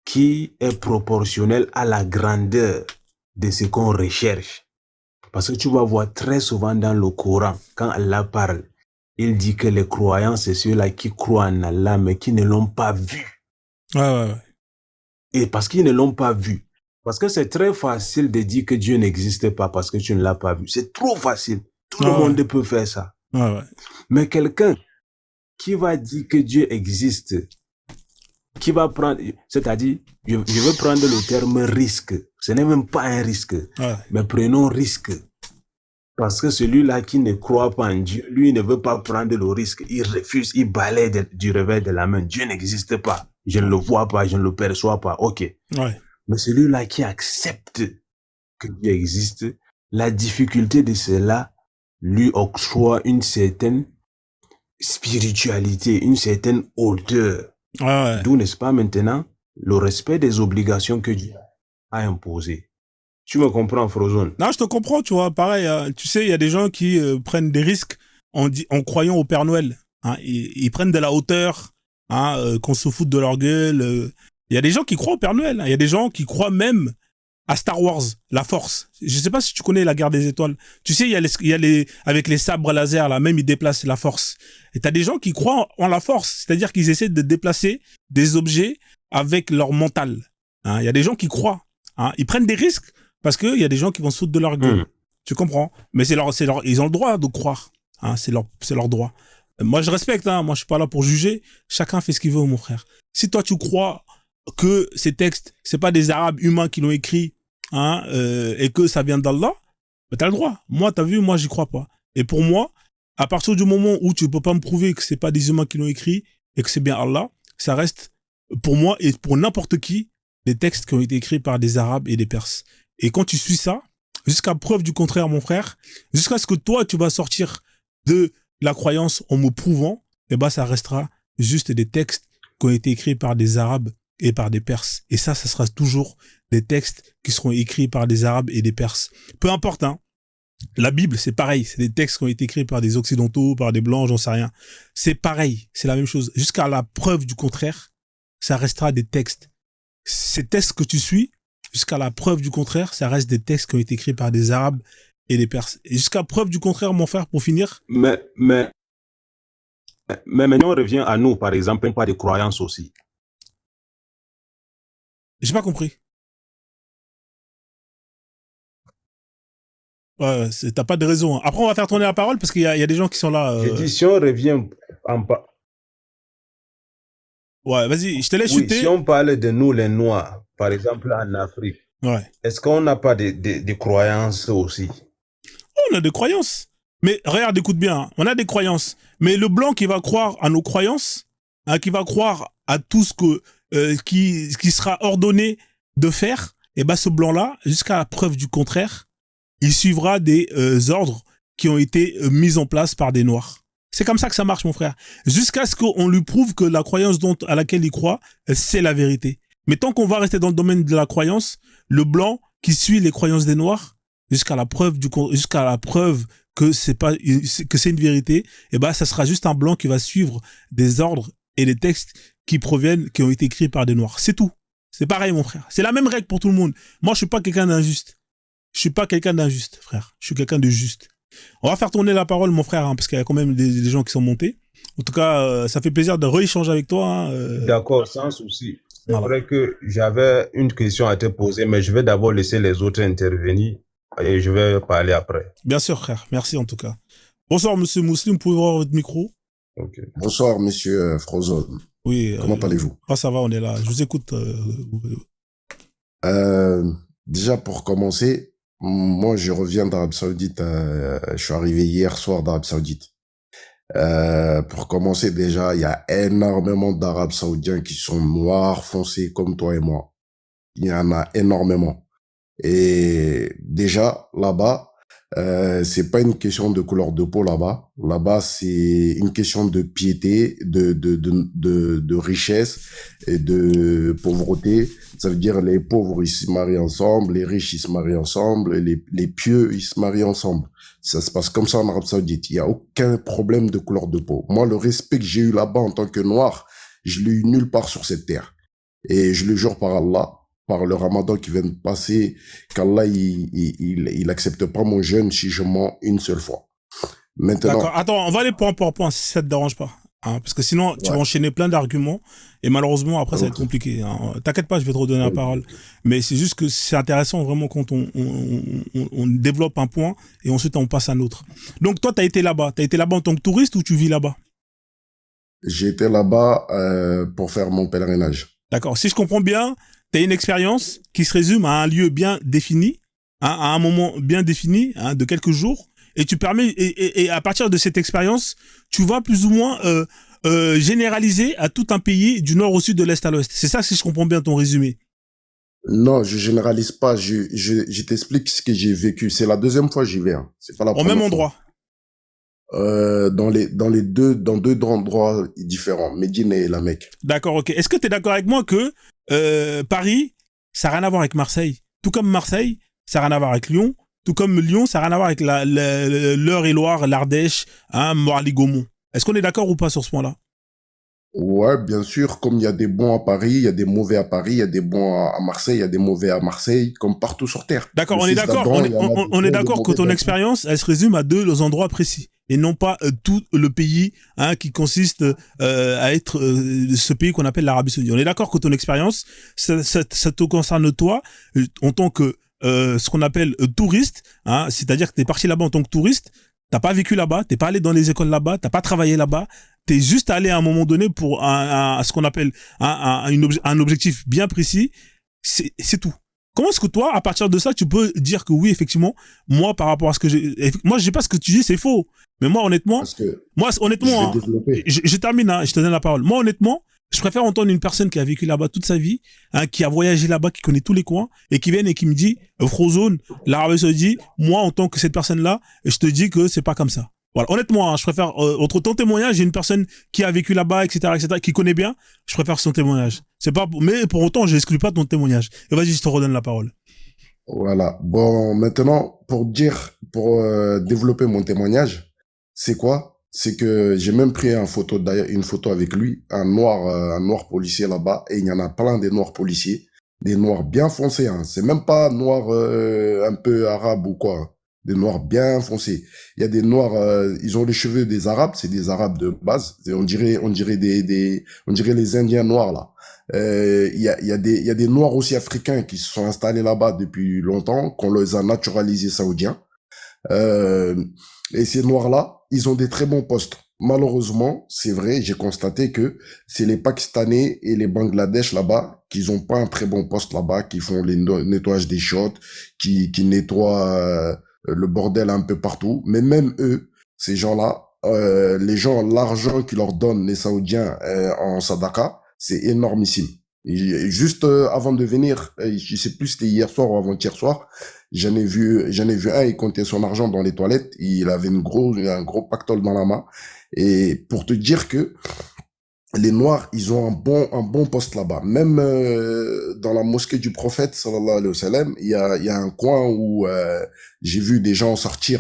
qui est proportionnelle à la grandeur de ce qu'on recherche. Parce que tu vas voir très souvent dans le Coran, quand Allah parle, il dit que les croyants, c'est ceux-là qui croient en Allah, mais qui ne l'ont pas vu. Et parce qu'ils ne l'ont pas vu. Parce que c'est très facile de dire que Dieu n'existe pas parce que tu ne l'as pas vu. C'est trop facile. Tout le monde peut faire ça. Mais quelqu'un qui va dire que Dieu existe, qui va prendre, c'est-à-dire, je veux prendre le terme risque. Ce n'est même pas un risque. Mais prenons risque. Parce que celui-là qui ne croit pas en Dieu, lui ne veut pas prendre le risque. Il refuse, il balaye du revers de la main. Dieu n'existe pas. Je ne le vois pas, je ne le perçois pas. Ok. Mais celui-là qui accepte que Dieu existe, la difficulté de cela lui octroie une certaine spiritualité, une certaine hauteur. D'où, n'est-ce pas, maintenant, le respect des obligations que Dieu a imposées. Tu me comprends, Frozone? Non, je te comprends, tu vois. Pareil, tu sais, il y a des gens qui prennent des risques en croyant au Père Noël. Hein, ils prennent de la hauteur, hein, qu'on se foute de leur gueule. Il y a des gens qui croient au Père Noël. Il y a des gens qui croient même à Star Wars, la Force. Je sais pas si tu connais la Guerre des Étoiles. Tu sais, il y a les avec les sabres laser là, même ils déplacent la Force. Et t'as des gens qui croient en la Force, c'est-à-dire qu'ils essaient de déplacer des objets avec leur mental. Hein, il y a des gens qui croient. Hein, ils prennent des risques parce que il y a des gens qui vont se foutre de leur gueule. Tu comprends? Mais ils ont le droit de croire. Hein, c'est leur droit. Moi je respecte. Hein, moi je suis pas là pour juger. Chacun fait ce qu'il veut, mon frère. Si toi tu crois que ces textes, c'est pas des Arabes humains qui l'ont écrit, hein, et que ça vient d'Allah, ben t'as le droit. Moi, t'as vu, moi, j'y crois pas. Et pour moi, à partir du moment où tu peux pas me prouver que c'est pas des humains qui l'ont écrit et que c'est bien Allah, ça reste pour moi et pour n'importe qui, des textes qui ont été écrits par des Arabes et des Perses. Et quand tu suis ça, jusqu'à preuve du contraire, mon frère, jusqu'à ce que toi, tu vas sortir de la croyance en me prouvant, eh ben, ça restera juste des textes qui ont été écrits par des Arabes et par des Perses. Et ça sera toujours des textes qui seront écrits par des Arabes et des Perses. Peu importe, hein. La Bible, c'est pareil. C'est des textes qui ont été écrits par des Occidentaux, par des Blancs, j'en sais rien. C'est pareil. C'est la même chose. Jusqu'à la preuve du contraire, ça restera des textes. Ces textes que tu suis, jusqu'à la preuve du contraire, ça reste des textes qui ont été écrits par des Arabes et des Perses. Et jusqu'à preuve du contraire, mon frère, pour finir. Mais maintenant, on revient à nous, par exemple, pas des croyances aussi. J'ai pas compris. Ouais, t'as pas de raison. Après, on va faire tourner la parole parce qu'il y a des gens qui sont là. J'ai dit, si on revient en bas. Ouais, vas-y, je te laisse Oui, chuter. si on parle de nous, les Noirs, par exemple, en Afrique, Ouais. est-ce qu'on n'a pas des croyances aussi? On a des croyances. Mais regarde, écoute bien, hein, on a des croyances. Mais le blanc qui va croire à nos croyances, hein, qui va croire à tout ce qui sera ordonné de faire, et ben ce blanc-là, jusqu'à la preuve du contraire, il suivra des ordres qui ont été mis en place par des noirs. C'est comme ça que ça marche, mon frère. Jusqu'à ce qu'on lui prouve que la croyance à laquelle il croit, c'est la vérité. Mais tant qu'on va rester dans le domaine de la croyance, le blanc qui suit les croyances des noirs, jusqu'à la preuve que c'est une vérité, et ben ça sera juste un blanc qui va suivre des ordres et des textes qui ont été écrits par des noirs. C'est tout. C'est pareil, mon frère. C'est la même règle pour tout le monde. Moi, je suis pas quelqu'un d'injuste. Je suis pas quelqu'un d'injuste, frère. Je suis quelqu'un de juste. On va faire tourner la parole, mon frère, hein, parce qu'il y a quand même des gens qui sont montés. En tout cas, ça fait plaisir de rééchanger avec toi. Hein, D'accord, sans souci. C'est voilà. vrai que j'avais une question à te poser, mais je vais d'abord laisser les autres intervenir et je vais parler après. Bien sûr, frère. Merci en tout cas. Bonsoir, monsieur Mousseline. Vous pouvez voir votre micro. Okay. Bonsoir, monsieur Frozone. Oui. Comment allez-vous? Ah, ça va, on est là. Je vous écoute. Déjà, pour commencer, moi, je reviens d'Arabie Saoudite. Je suis arrivé hier soir d'Arabie Saoudite. Pour commencer, déjà, il y a énormément d'Arabes saoudiens qui sont noirs, foncés, comme toi et moi. Il y en a énormément. Et déjà, là-bas, c'est pas une question de couleur de peau là-bas. Là-bas, c'est une question de piété, de richesse et de pauvreté. Ça veut dire les pauvres, ils se marient ensemble, les riches, ils se marient ensemble, et les pieux, ils se marient ensemble. Ça se passe comme ça en Arabie Saoudite. Il y a aucun problème de couleur de peau. Moi, le respect que j'ai eu là-bas en tant que noir, je l'ai eu nulle part sur cette terre. Et je le jure par Allah, par le ramadan qui vient de passer, qu'Allah, il accepte pas mon jeûne si je mens une seule fois. Maintenant. D'accord. Attends, on va aller point par point si ça te dérange pas. Hein, parce que sinon, tu vas enchaîner plein d'arguments et malheureusement, après, ça va être compliqué. Hein. T'inquiète pas, je vais te redonner la parole. Mais c'est juste que c'est intéressant vraiment quand on développe un point et ensuite on passe à un autre. Donc, toi, t'as été là-bas. T'as été là-bas en tant que touriste ou tu vis là-bas? J'ai été là-bas pour faire mon pèlerinage. D'accord. Si je comprends bien, t'as une expérience qui se résume à un lieu bien défini, hein, à un moment bien défini, hein, de quelques jours. Et tu permets, et à partir de cette expérience, tu vas plus ou moins généraliser à tout un pays du nord au sud, de l'est à l'ouest. C'est ça, si je comprends bien ton résumé. Non, je généralise pas. Je t'explique ce que j'ai vécu. C'est la deuxième fois que j'y vais. Hein. C'est pas la première fois. Au même endroit. Dans deux endroits différents, Médine et la Mecque. D'accord, ok. Est-ce que tu es d'accord avec moi que Paris, ça n'a rien à voir avec Marseille, tout comme Marseille, ça n'a rien à voir avec Lyon, tout comme Lyon, ça n'a rien à voir avec l'Eure-et-Loire, l'Ardèche, hein, Morali-Gaumont. Est-ce qu'on est d'accord ou pas sur ce point-là? Ouais, bien sûr, comme il y a des bons à Paris, il y a des mauvais à Paris, il y a des bons à Marseille, il y a des mauvais à Marseille, comme partout sur Terre. D'accord, on est d'accord, on est d'accord que ton expérience, elle se résume à deux endroits précis, et non pas tout le pays, hein, qui consiste à être ce pays qu'on appelle l'Arabie Saoudite. On est d'accord que ton expérience, ça te concerne toi, en tant que ce qu'on appelle touriste, hein, c'est-à-dire que tu es parti là-bas en tant que touriste, t'as pas vécu là-bas, t'es pas allé dans les écoles là-bas, t'as pas travaillé là-bas, t'es juste allé à un moment donné pour ce qu'on appelle un objectif bien précis, c'est tout. Comment est-ce que toi, à partir de ça, tu peux dire que oui, effectivement, moi, par rapport à ce que moi, je sais pas ce que tu dis, c'est faux. Mais moi, honnêtement, hein, je termine, hein, je te donne la parole. Moi, honnêtement, Je préfère entendre une personne qui a vécu là-bas toute sa vie, hein, qui a voyagé là-bas, qui connaît tous les coins, et qui vienne et qui me dit, Frozone, l'Arabie Saoudite, moi, en tant que cette personne-là, je te dis que c'est pas comme ça. Voilà. Honnêtement, hein, je préfère, entre ton témoignage et une personne qui a vécu là-bas, etc., qui connaît bien, je préfère son témoignage. C'est pas, mais pour autant, je n'exclus pas ton témoignage. Et vas-y, je te redonne la parole. Voilà. Bon, maintenant, pour développer mon témoignage, c'est quoi? C'est que j'ai même pris une photo avec lui, un noir policier là-bas, et il y en a plein des noirs policiers, des noirs bien foncés, hein. C'est même pas noirs un peu arabes ou quoi, hein. Des noirs bien foncés. Il y a des noirs, ils ont les cheveux des arabes, c'est des arabes de base. On dirait les Indiens noirs là. Il y a des noirs aussi africains qui se sont installés là-bas depuis longtemps, qu'on les a naturalisés saoudiens. Et ces noirs-là, ils ont des très bons postes. Malheureusement, c'est vrai, j'ai constaté que c'est les Pakistanais et les Bangladesh là-bas qui ont pas un très bon poste là-bas, qui font les nettoyages des chiottes, qui nettoient le bordel un peu partout. Mais même eux, ces gens-là, l'argent qu'ils leur donnent les Saoudiens en sadaka, c'est énormissime. Et juste avant de venir, je sais plus si c'était hier soir ou avant-hier soir, j'en ai vu un, il comptait son argent dans les toilettes, il avait un gros pactole dans la main. Et pour te dire que les Noirs, ils ont un bon poste là-bas. Même dans la mosquée du prophète, sallallahu alayhi wa sallam, il y a un coin où j'ai vu des gens sortir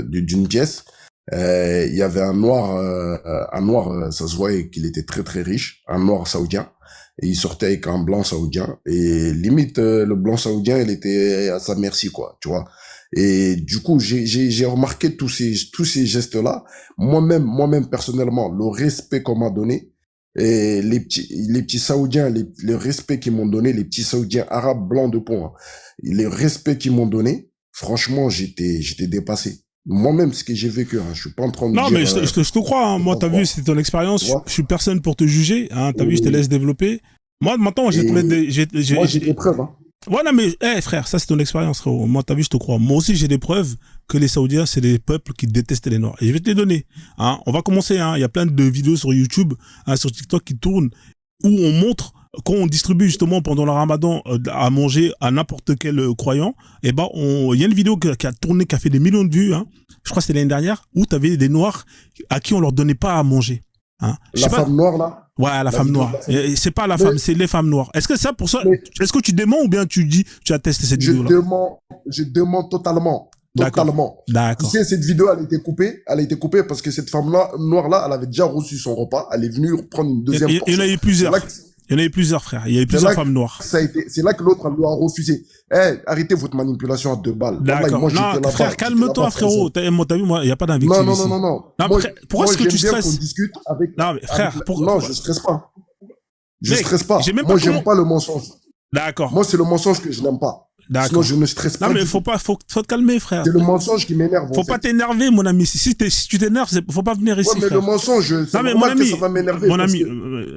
d'une pièce. Il y avait un noir, ça se voyait qu'il était très très riche, un noir saoudien. Et il sortait avec un blanc saoudien. Et limite, le blanc saoudien, il était à sa merci, quoi, tu vois. Et du coup, j'ai remarqué tous ces gestes-là. Moi-même, personnellement, le respect qu'on m'a donné, et les petits Saoudiens, le respect qu'ils m'ont donné, les petits Saoudiens arabes blancs de peau, hein, le respect qu'ils m'ont donné, franchement, j'étais dépassé. Moi-même, ce que j'ai vécu, hein, je suis pas en train de Non, dire... mais je te crois, hein. Moi, t'as vu, c'est ton expérience. Je suis personne pour te juger, hein. T'as vu, je te laisse développer. Moi, maintenant, je vais te mettre des... Moi, j'ai des preuves, hein. Voilà, mais, frère, ça, c'est ton expérience, frérot. Moi, t'as vu, je te crois. Moi aussi, j'ai des preuves que les Saoudiens, c'est des peuples qui détestent les Noirs. Et je vais te les donner, hein. On va commencer, hein. Il y a plein de vidéos sur YouTube, hein, sur TikTok qui tournent, où on montre, quand on distribue justement pendant le Ramadan à manger à n'importe quel croyant, et ben, il y a une vidéo qui a tourné, qui a fait des millions de vues, hein. Je crois que c'était l'année dernière, où t'avais des Noirs à qui on leur donnait pas à manger, hein. La femme noire, là? Ouais, la femme noire. C'est pas la femme, c'est les femmes noires. Est-ce que ça, pour ça, est-ce que tu déments ou bien tu attestes cette vidéo-là? Je dément totalement. Totalement. D'accord. Tu sais, cette vidéo, elle a été coupée parce que cette femme-là, noire-là, elle avait déjà reçu son repas. Elle est venue prendre une deuxième portion. Il y en a eu plusieurs. Il y en a eu plusieurs, frère. Il y a eu plusieurs femmes noires. C'est là que l'autre, elle lui a refusé. Arrêtez votre manipulation à deux balles. D'accord. Non, frère, calme-toi, frérot. T'as vu, moi, il n'y a pas d'invective ici. Non. Pourquoi est-ce que tu stresses? Qu'on discute avec... Non, mais frère, non, je stresse pas. Je stresse pas. Moi, j'aime pas le mensonge. D'accord. Moi, c'est le mensonge que je n'aime pas. Sinon, je ne stresse pas. Non, mais faut te calmer, frère. C'est le mensonge qui m'énerve. Faut pas t'énerver, mon ami. Si tu t'énerves, faut pas venir ici. Ouais, mais frère. le mensonge, c'est normal que ça va m'énerver.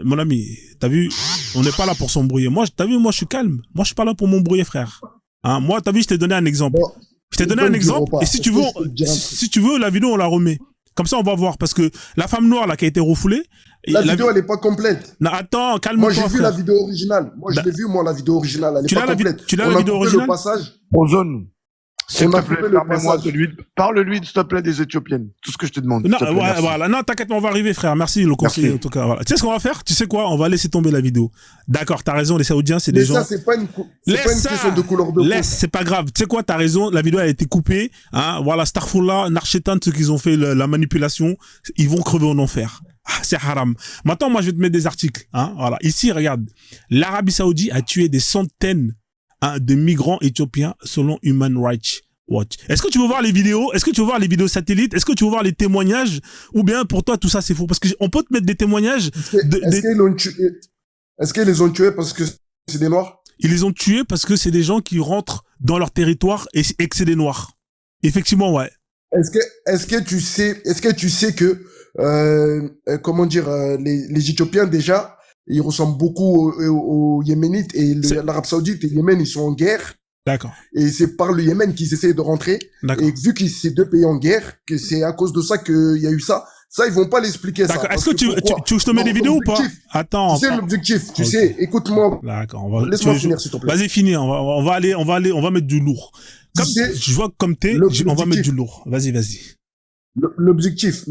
Mon ami, t'as vu, on n'est pas là pour s'embrouiller. Moi, t'as vu, moi, je suis calme. Moi, je suis pas là pour m'embrouiller, frère. Hein, moi, t'as vu, je t'ai donné un exemple. Bon, je t'ai donné un exemple. Et si tu veux, la vidéo, on la remet. Comme ça, on va voir. Parce que la femme noire, là, qui a été refoulée. La vidéo, elle est pas complète. Non, attends, calme-toi. Moi, j'ai vu la vidéo originale. Moi, je l'ai vu, la vidéo originale. Elle est pas complète. Tu l'as la vidéo originale? Le passage. Ozone. S'il te plaît, parle-lui, s'il te plaît, des Éthiopiennes. Tout ce que je te demande. Non, voilà. Non, t'inquiète, on va arriver, frère. Merci, le conseiller, en tout cas. Voilà. Tu sais ce qu'on va faire? Tu sais quoi? On va laisser tomber la vidéo. D'accord, t'as raison, les Saoudiens, c'est des gens. Mais ça, c'est pas une question de couleur de peau. C'est pas grave. Tu sais quoi? T'as raison. La vidéo a été coupée. Hein. Voilà, Starfoula, Narchetan, ceux qui ont fait la manipulation, ils vont crever en enfer. Ah, c'est haram. Maintenant, moi, je vais te mettre des articles. Hein. Voilà. Ici, regarde. L'Arabie Saoudite a tué des centaines de migrants éthiopiens selon Human Rights Watch. Est-ce que tu veux voir les vidéos? Est-ce que tu veux voir les vidéos satellites? Est-ce que tu veux voir les témoignages? Ou bien pour toi tout ça c'est faux? Parce que on peut te mettre des témoignages. Est-ce qu'ils les ont tués parce que c'est des Noirs? Ils les ont tués parce que c'est des gens qui rentrent dans leur territoire et que c'est des Noirs. Effectivement, ouais. Est-ce que tu sais que comment dire les Éthiopiens déjà ils ressemblent beaucoup aux Yéménites et l'Arabie Saoudite et le Yémen ils sont en guerre. D'accord. Et c'est par le Yémen qu'ils essayent de rentrer. Et vu que c'est deux pays en guerre, que c'est à cause de ça qu'il y a eu ça. Ça, ils vont pas l'expliquer, ça. D'accord. Parce Est-ce que tu veux que je te mets des vidéos ou pas? Attends. Tu sais l'objectif, tu Ok. sais, écoute-moi. D'accord. Laisse-moi finir, s'il te plaît. Vas-y, finis. On va mettre du lourd. Tu Comme sais, je vois comme t'es, on va mettre du lourd. Vas-y. l'objectif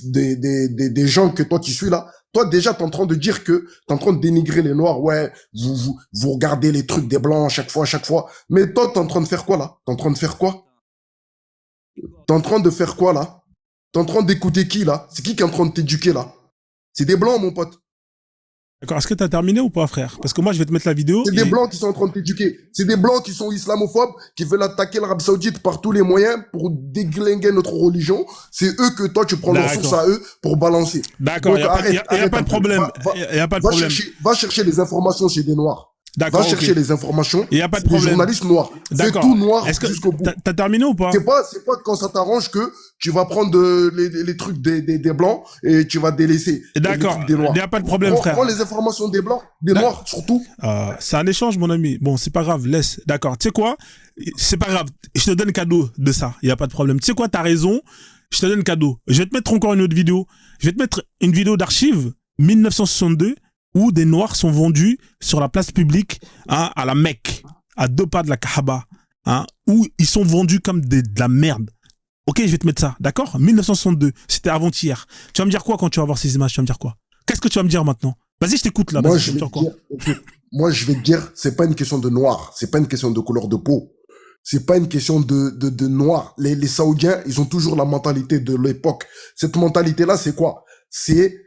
des gens que toi tu suis là, toi déjà t'es en train de dire que t'es en train de dénigrer les noirs, ouais, vous regardez les trucs des blancs à chaque fois, mais toi t'es en train de faire quoi là? T'es en train de faire quoi? T'es en train de faire quoi là? T'es en train d'écouter qui là? C'est qui est en train de t'éduquer là? C'est des blancs mon pote. D'accord. Est-ce que t'as terminé ou pas, frère? Parce que moi, je vais te mettre la vidéo. C'est des blancs qui sont en train de t'éduquer. C'est des blancs qui sont islamophobes, qui veulent attaquer l'Arabie Saoudite par tous les moyens pour déglinguer notre religion. C'est eux que toi, tu prends leur source à eux pour balancer. D'accord, il n'y a pas de problème. Il y a pas de problème. Va chercher les informations chez des noirs. D'accord. Va chercher les informations. Il n'y a pas de des problème. journalistes noirs. D'accord. C'est tout noir Est-ce que jusqu'au bout. t'as terminé ou pas? C'est pas quand ça t'arrange que tu vas prendre les trucs des blancs et tu vas délaisser D'accord. les trucs des noirs. Il n'y a pas de problème, frère. Prends les informations des blancs, des noirs surtout. C'est un échange, mon ami. Bon, c'est pas grave, laisse. D'accord. Tu sais quoi? C'est pas grave. Je te donne cadeau de ça. Il n'y a pas de problème. Tu sais quoi? T'as raison. Je te donne cadeau. Je vais te mettre encore une autre vidéo. Je vais te mettre une vidéo d'archives 1962 où des noirs sont vendus sur la place publique, hein, à la Mecque, à 2 pas de la Kaaba, hein, où ils sont vendus comme de la merde. Ok, je vais te mettre ça, d'accord? 1962, c'était avant-hier. Tu vas me dire quoi quand tu vas voir ces images? Tu vas me dire quoi? Qu'est-ce que tu vas me dire maintenant? Vas-y, je t'écoute là. Moi, je vais te dire, c'est pas une question de noir, c'est pas une question de couleur de peau. C'est pas une question de noir. Les Saoudiens, ils ont toujours la mentalité de l'époque. Cette mentalité-là, c'est quoi? C'est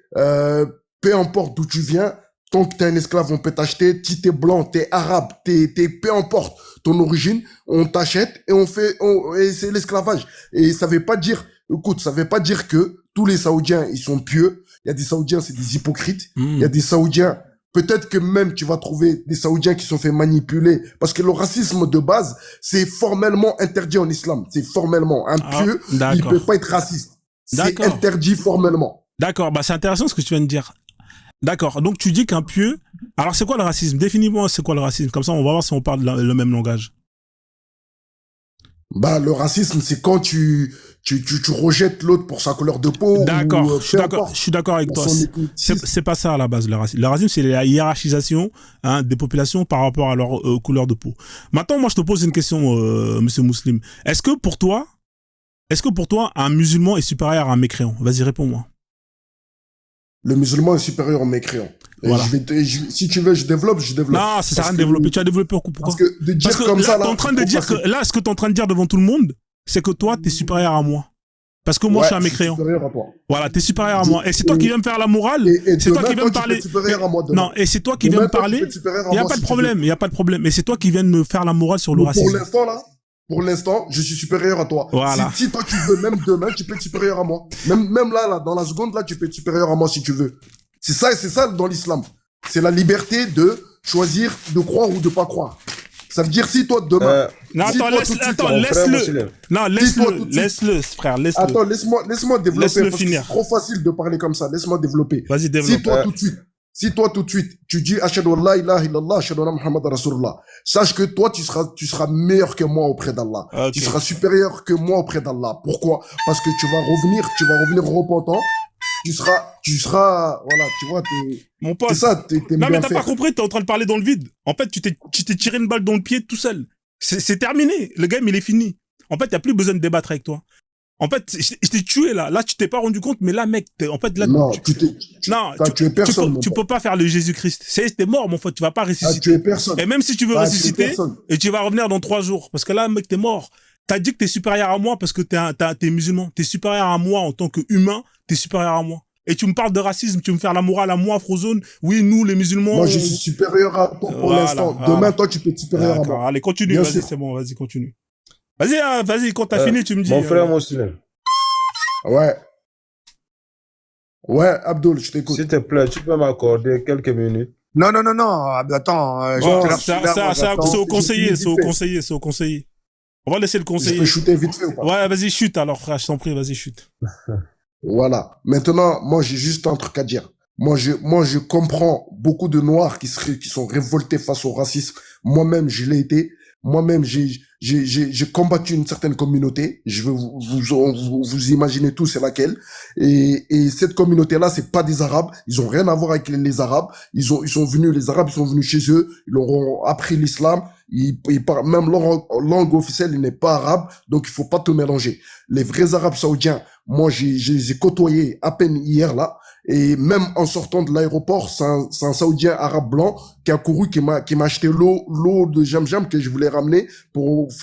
peu importe d'où tu viens, tant que t'es un esclave, on peut t'acheter. Si t'es blanc, t'es arabe, peu importe ton origine, on t'achète et et c'est l'esclavage. Et ça veut pas dire, écoute, ça veut pas dire que tous les Saoudiens, ils sont pieux. Il y a des Saoudiens, c'est des hypocrites. Il y a des Saoudiens, peut-être que même tu vas trouver des Saoudiens qui sont fait manipuler. Parce que le racisme de base, c'est formellement interdit en islam. C'est formellement. Un pieux, il peut pas être raciste. C'est interdit formellement. D'accord, bah c'est intéressant ce que tu viens de dire. D'accord, donc tu dis qu'un pieux... Alors c'est quoi le racisme? Définis-moi c'est quoi le racisme. Comme ça on va voir si on parle le même langage. Bah le racisme c'est quand tu rejettes l'autre pour sa couleur de peau. D'accord, je suis d'accord avec toi. C'est pas ça à la base le racisme. Le racisme c'est la hiérarchisation, hein, des populations par rapport à leur couleur de peau. Maintenant moi je te pose une question, monsieur Mouslim. Est-ce que pour toi un musulman est supérieur à un mécréant? Vas-y réponds-moi. Le musulman est supérieur au mécréant. Voilà. Si tu veux, je développe. Non, ça sert à rien de développer. Tu as développé pourquoi? Parce que de dire comme ça, là, t'es en train de dire que là, ce que t'es en train de dire devant tout le monde, c'est que toi, t'es supérieur à moi. Parce que moi, je suis un mécréant. Supérieur à toi. Voilà, t'es supérieur à moi. Et c'est toi qui viens me faire la morale. C'est toi qui viens me parler. Non, et c'est toi qui viens me parler. Il y a pas de problème. Il y a pas de problème. Et c'est toi qui viens de me faire la morale sur le racisme. Pour l'instant, je suis supérieur à toi. Voilà. Si toi tu veux, même demain, tu peux être supérieur à moi. Même là, dans la seconde, là, tu peux être supérieur à moi si tu veux. C'est ça dans l'islam. C'est la liberté de choisir de croire ou de pas croire. Ça veut dire si toi demain. Non, attends, laisse-le. Non, laisse-le, frère, laisse-le. Attends, laisse-moi développer. Laisse-le parce finir. que c'est trop facile de parler comme ça. Laisse-moi développer. Vas-y, développe. Si toi tout de suite, tu dis Ashhadu an la ilaha illallah, Ashhadu anna Muhammad Rasulullah, sache que toi tu seras meilleur que moi auprès d'Allah. Okay. Tu seras supérieur que moi auprès d'Allah. Pourquoi? Parce que tu vas revenir repentant. Tu seras, voilà, tu vois, mon pote. C'est ça, t'es non, mais bien t'as fait. pas compris, t'es en train de parler dans le vide. En fait, tu t'es tiré une balle dans le pied tout seul. C'est terminé. Le game, il est fini. En fait, y a plus besoin de débattre avec toi. En fait, je t'ai tué là. Là, tu t'es pas rendu compte, mais là, mec, en fait, là, non, tu es personne. Tu peux pas faire le Jésus-Christ. T'es mort, mon pote. Tu vas pas ressusciter. Tu es personne. Et même si tu veux ressusciter, et tu vas revenir dans 3 jours. Parce que là, mec, t'es mort. T'as dit que t'es supérieur à moi parce que t'es musulman. T'es supérieur à moi en tant qu'humain. T'es supérieur à moi. Et tu me parles de racisme, tu me faire la morale à moi, Frozone. Oui, nous, les musulmans. Moi, je suis supérieur à toi pour l'instant. Demain, toi, tu peux être supérieur à moi. Allez, continue, vas-y, c'est bon, vas-y, continue. Vas-y, quand t'as fini, tu me dis. Mon frère Mouslim. Ouais, Abdul, je t'écoute. S'il te plaît, tu peux m'accorder quelques minutes. Non. Attends. C'est au conseiller. On va laisser le conseiller. Je peux shooter vite fait ou pas? Ouais, vas-y, chute alors, frère, je t'en prie, vas-y, chute. Voilà. Maintenant, moi, j'ai juste un truc à dire. Moi, je comprends beaucoup de Noirs qui sont révoltés face au racisme. Moi-même, je l'ai été. Moi-même, j'ai j'ai combattu une certaine communauté. Je veux vous imaginez tous c'est laquelle. Et cette communauté-là, c'est pas des Arabes. Ils ont rien à voir avec les Arabes. Les Arabes, ils sont venus chez eux. Ils leur ont appris l'islam. Ils parlent, même leur langue officielle, il n'est pas arabe. Donc, il faut pas tout mélanger. Les vrais Arabes saoudiens, moi, je les ai côtoyés à peine hier, là. Et même en sortant de l'aéroport, c'est un Saoudien arabe blanc qui a couru, qui m'a acheté l'eau de Jam que je voulais ramener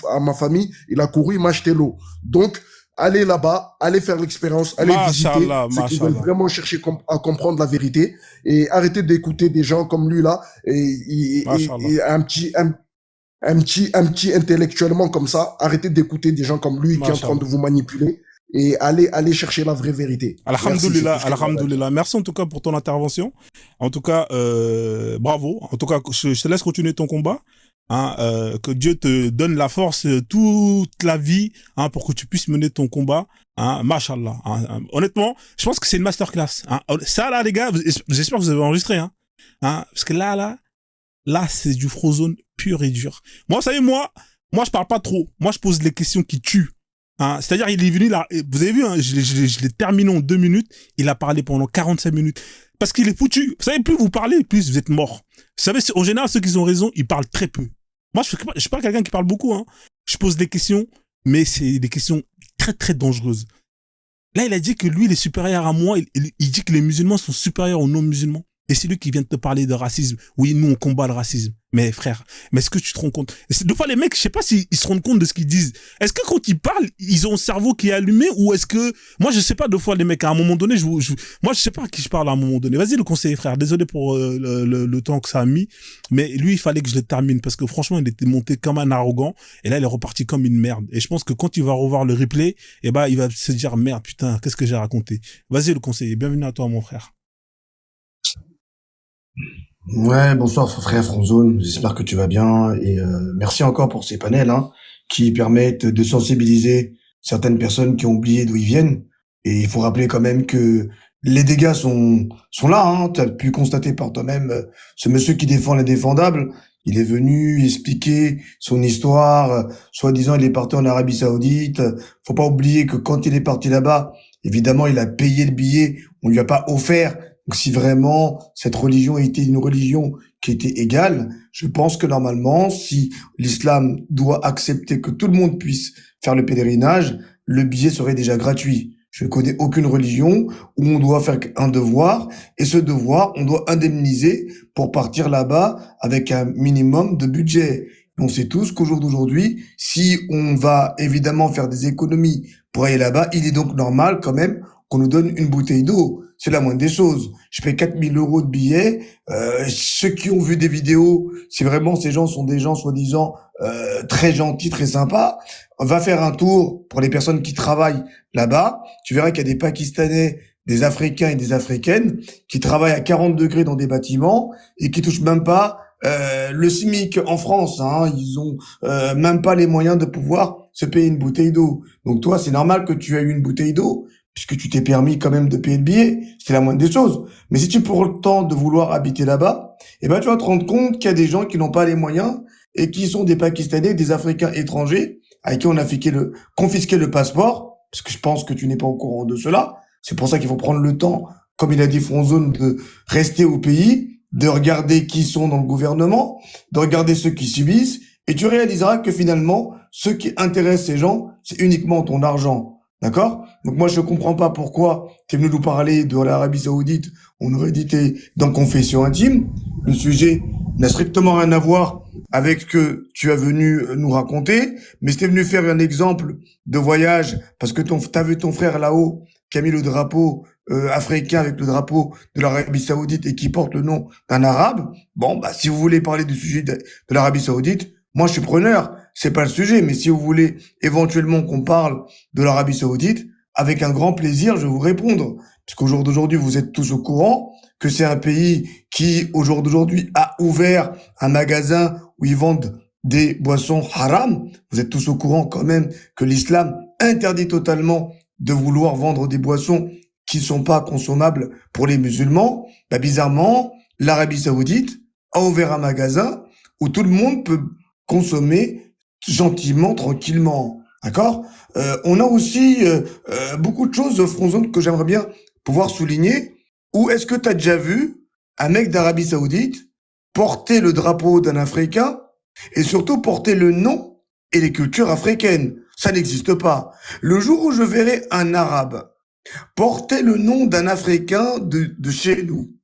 à ma famille. Il a couru, il m'a acheté l'eau. Donc, allez là-bas, allez faire l'expérience, allez visiter ceux qui veulent vraiment chercher à comprendre la vérité et arrêtez d'écouter des gens comme lui là et un petit intellectuellement comme ça, arrêtez d'écouter des gens comme lui qui est en train de vous manipuler et allez chercher la vraie vérité. Alhamdoulilah. Merci en tout cas pour ton intervention. En tout cas, bravo. En tout cas, je te laisse continuer ton combat. Que Dieu te donne la force toute la vie pour que tu puisses mener ton combat. Mashallah. Honnêtement, je pense que c'est une masterclass. Ça là, les gars, j'espère que vous avez enregistré. Parce que là, c'est du Frozone pur et dur. Moi, vous savez, moi, je parle pas trop. Moi, je pose les questions qui tuent. C'est-à-dire, il est venu là, vous avez vu, je l'ai terminé en 2 minutes, il a parlé pendant 45 minutes. Parce qu'il est foutu. Vous savez, plus vous parlez, plus vous êtes mort. Vous savez, en général, ceux qui ont raison, ils parlent très peu. Moi, je suis pas quelqu'un qui parle beaucoup, Je pose des questions, mais c'est des questions très, très dangereuses. Là, il a dit que lui, il est supérieur à moi. Il dit que les musulmans sont supérieurs aux non-musulmans. Et c'est lui qui vient de te parler de racisme. Oui, nous, on combat le racisme. Mais frère, est-ce que tu te rends compte? Des fois, les mecs, je sais pas s'ils se rendent compte de ce qu'ils disent. Est-ce que quand ils parlent, ils ont un cerveau qui est allumé ou est-ce que... Moi, je sais pas, deux fois, les mecs, à un moment donné, moi, je sais pas à qui je parle à un moment donné. Vas-y, le conseiller, frère. Désolé pour le temps que ça a mis. Mais lui, il fallait que je le termine parce que franchement, il était monté comme un arrogant. Et là, il est reparti comme une merde. Et je pense que quand il va revoir le replay, il va se dire, merde, putain, qu'est-ce que j'ai raconté? Vas-y, le conseiller. Bienvenue à toi, mon frère. Ouais, bonsoir frère Frozone, j'espère que tu vas bien et merci encore pour ces panels qui permettent de sensibiliser certaines personnes qui ont oublié d'où ils viennent. Et il faut rappeler quand même que les dégâts sont là. Tu as pu constater par toi-même ce monsieur qui défend l'indéfendable. Il est venu expliquer son histoire. Soi-disant, il est parti en Arabie Saoudite. Faut pas oublier que quand il est parti là-bas, évidemment, il a payé le billet. On lui a pas offert. Donc, si vraiment cette religion était une religion qui était égale, je pense que normalement, si l'islam doit accepter que tout le monde puisse faire le pèlerinage, le billet serait déjà gratuit. Je ne connais aucune religion où on doit faire un devoir et ce devoir, on doit indemniser pour partir là-bas avec un minimum de budget. On sait tous qu'au jour d'aujourd'hui, si on va évidemment faire des économies pour aller là-bas, il est donc normal quand même qu'on nous donne une bouteille d'eau. C'est la moindre des choses. Je paie 4 000 € de billets. Ceux qui ont vu des vidéos, si vraiment ces gens sont des gens soi-disant très gentils, très sympas, on va faire un tour pour les personnes qui travaillent là-bas. Tu verras qu'il y a des Pakistanais, des Africains et des Africaines qui travaillent à 40 degrés dans des bâtiments et qui touchent même pas le SMIC en France. Ils ont même pas les moyens de pouvoir se payer une bouteille d'eau. Donc toi, c'est normal que tu aies eu une bouteille d'eau, puisque tu t'es permis quand même de payer le billet, c'est la moindre des choses. Mais si tu prends le temps de vouloir habiter là-bas, tu vas te rendre compte qu'il y a des gens qui n'ont pas les moyens et qui sont des Pakistanais, des Africains étrangers, avec qui on a confisqué le passeport, parce que je pense que tu n'es pas au courant de cela. C'est pour ça qu'il faut prendre le temps, comme il a dit Frozone, de rester au pays, de regarder qui sont dans le gouvernement, de regarder ceux qui subissent, et tu réaliseras que finalement, ce qui intéresse ces gens, c'est uniquement ton argent. D'accord? Donc moi, je comprends pas pourquoi tu es venu nous parler de l'Arabie Saoudite. On aurait dit t'es dans Confession Intime. Le sujet n'a strictement rien à voir avec ce que tu as venu nous raconter. Mais si t'es venu faire un exemple de voyage, parce que t'as vu ton frère là-haut qui a mis le drapeau africain avec le drapeau de l'Arabie Saoudite et qui porte le nom d'un arabe. Bon, si vous voulez parler du sujet de l'Arabie Saoudite, moi, je suis preneur. C'est pas le sujet, mais si vous voulez éventuellement qu'on parle de l'Arabie Saoudite, avec un grand plaisir, je vais vous répondre. Parce qu'au jour d'aujourd'hui, vous êtes tous au courant que c'est un pays qui, au jour d'aujourd'hui, a ouvert un magasin où ils vendent des boissons haram. Vous êtes tous au courant quand même que l'islam interdit totalement de vouloir vendre des boissons qui ne sont pas consommables pour les musulmans. Bizarrement, l'Arabie Saoudite a ouvert un magasin où tout le monde peut consommer gentiment, tranquillement. D'accord? On a aussi beaucoup de choses, Franzone, que j'aimerais bien pouvoir souligner. Ou est-ce que tu as déjà vu un mec d'Arabie Saoudite porter le drapeau d'un Africain et surtout porter le nom et les cultures africaines? Ça n'existe pas. Le jour où je verrai un Arabe porter le nom d'un Africain de chez nous,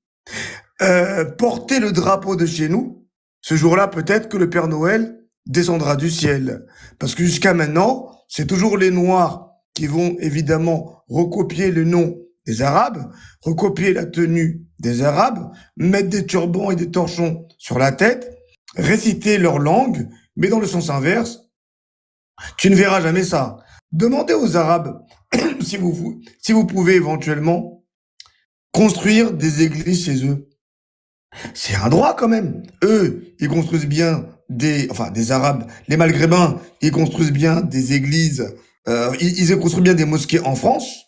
porter le drapeau de chez nous, ce jour-là, peut-être que le Père Noël descendra du ciel. Parce que jusqu'à maintenant, c'est toujours les Noirs qui vont évidemment recopier le nom des Arabes, recopier la tenue des Arabes, mettre des turbans et des torchons sur la tête, réciter leur langue, mais dans le sens inverse. Tu ne verras jamais ça. Demandez aux Arabes si vous pouvez éventuellement construire des églises chez eux. C'est un droit quand même. Eux, ils construisent bien des Arabes, les Maghrébins, ils construisent bien des églises, ils construisent bien des mosquées en France.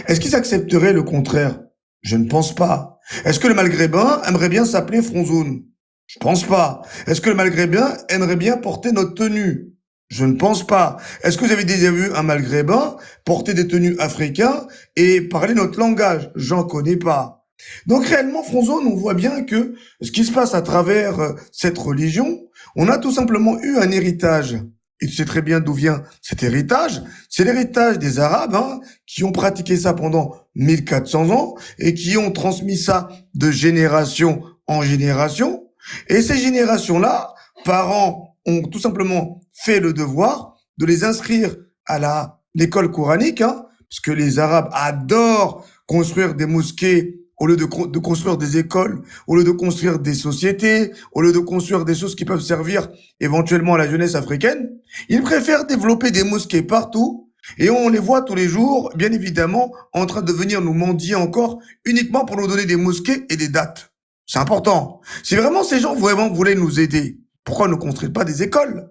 Est-ce qu'ils accepteraient le contraire? Je ne pense pas. Est-ce que le Maghrébin aimerait bien s'appeler Franzone? Je pense pas. Est-ce que le Maghrébin aimerait bien porter notre tenue? Je ne pense pas. Est-ce que vous avez déjà vu un Maghrébin porter des tenues africaines et parler notre langage? J'en connais pas. Donc réellement, Franzone, on voit bien que ce qui se passe à travers cette religion, on a tout simplement eu un héritage. Et tu sais très bien d'où vient cet héritage. C'est l'héritage des Arabes, qui ont pratiqué ça pendant 1400 ans et qui ont transmis ça de génération en génération. Et ces générations-là, parents ont tout simplement fait le devoir de les inscrire à l'école coranique, parce que les Arabes adorent construire des mosquées au lieu de construire des écoles, au lieu de construire des sociétés, au lieu de construire des choses qui peuvent servir éventuellement à la jeunesse africaine. Ils préfèrent développer des mosquées partout et on les voit tous les jours, bien évidemment, en train de venir nous mendier encore uniquement pour nous donner des mosquées et des dates. C'est important. Si vraiment ces gens vraiment voulaient nous aider, pourquoi ne construire pas des écoles?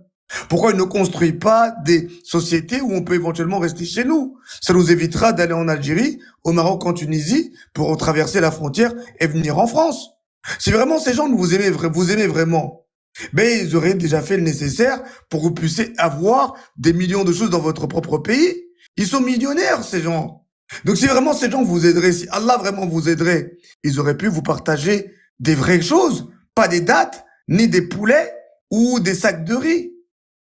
Pourquoi ils ne construisent pas des sociétés où on peut éventuellement rester chez nous? Ça nous évitera d'aller en Algérie, au Maroc, en Tunisie, pour traverser la frontière et venir en France. Si vraiment ces gens vous aimez vraiment, ben ils auraient déjà fait le nécessaire pour que vous puissiez avoir des millions de choses dans votre propre pays. Ils sont millionnaires, ces gens. Donc si vraiment ces gens vous aideraient, si Allah vraiment vous aiderait, ils auraient pu vous partager des vraies choses, pas des dates, ni des poulets ou des sacs de riz.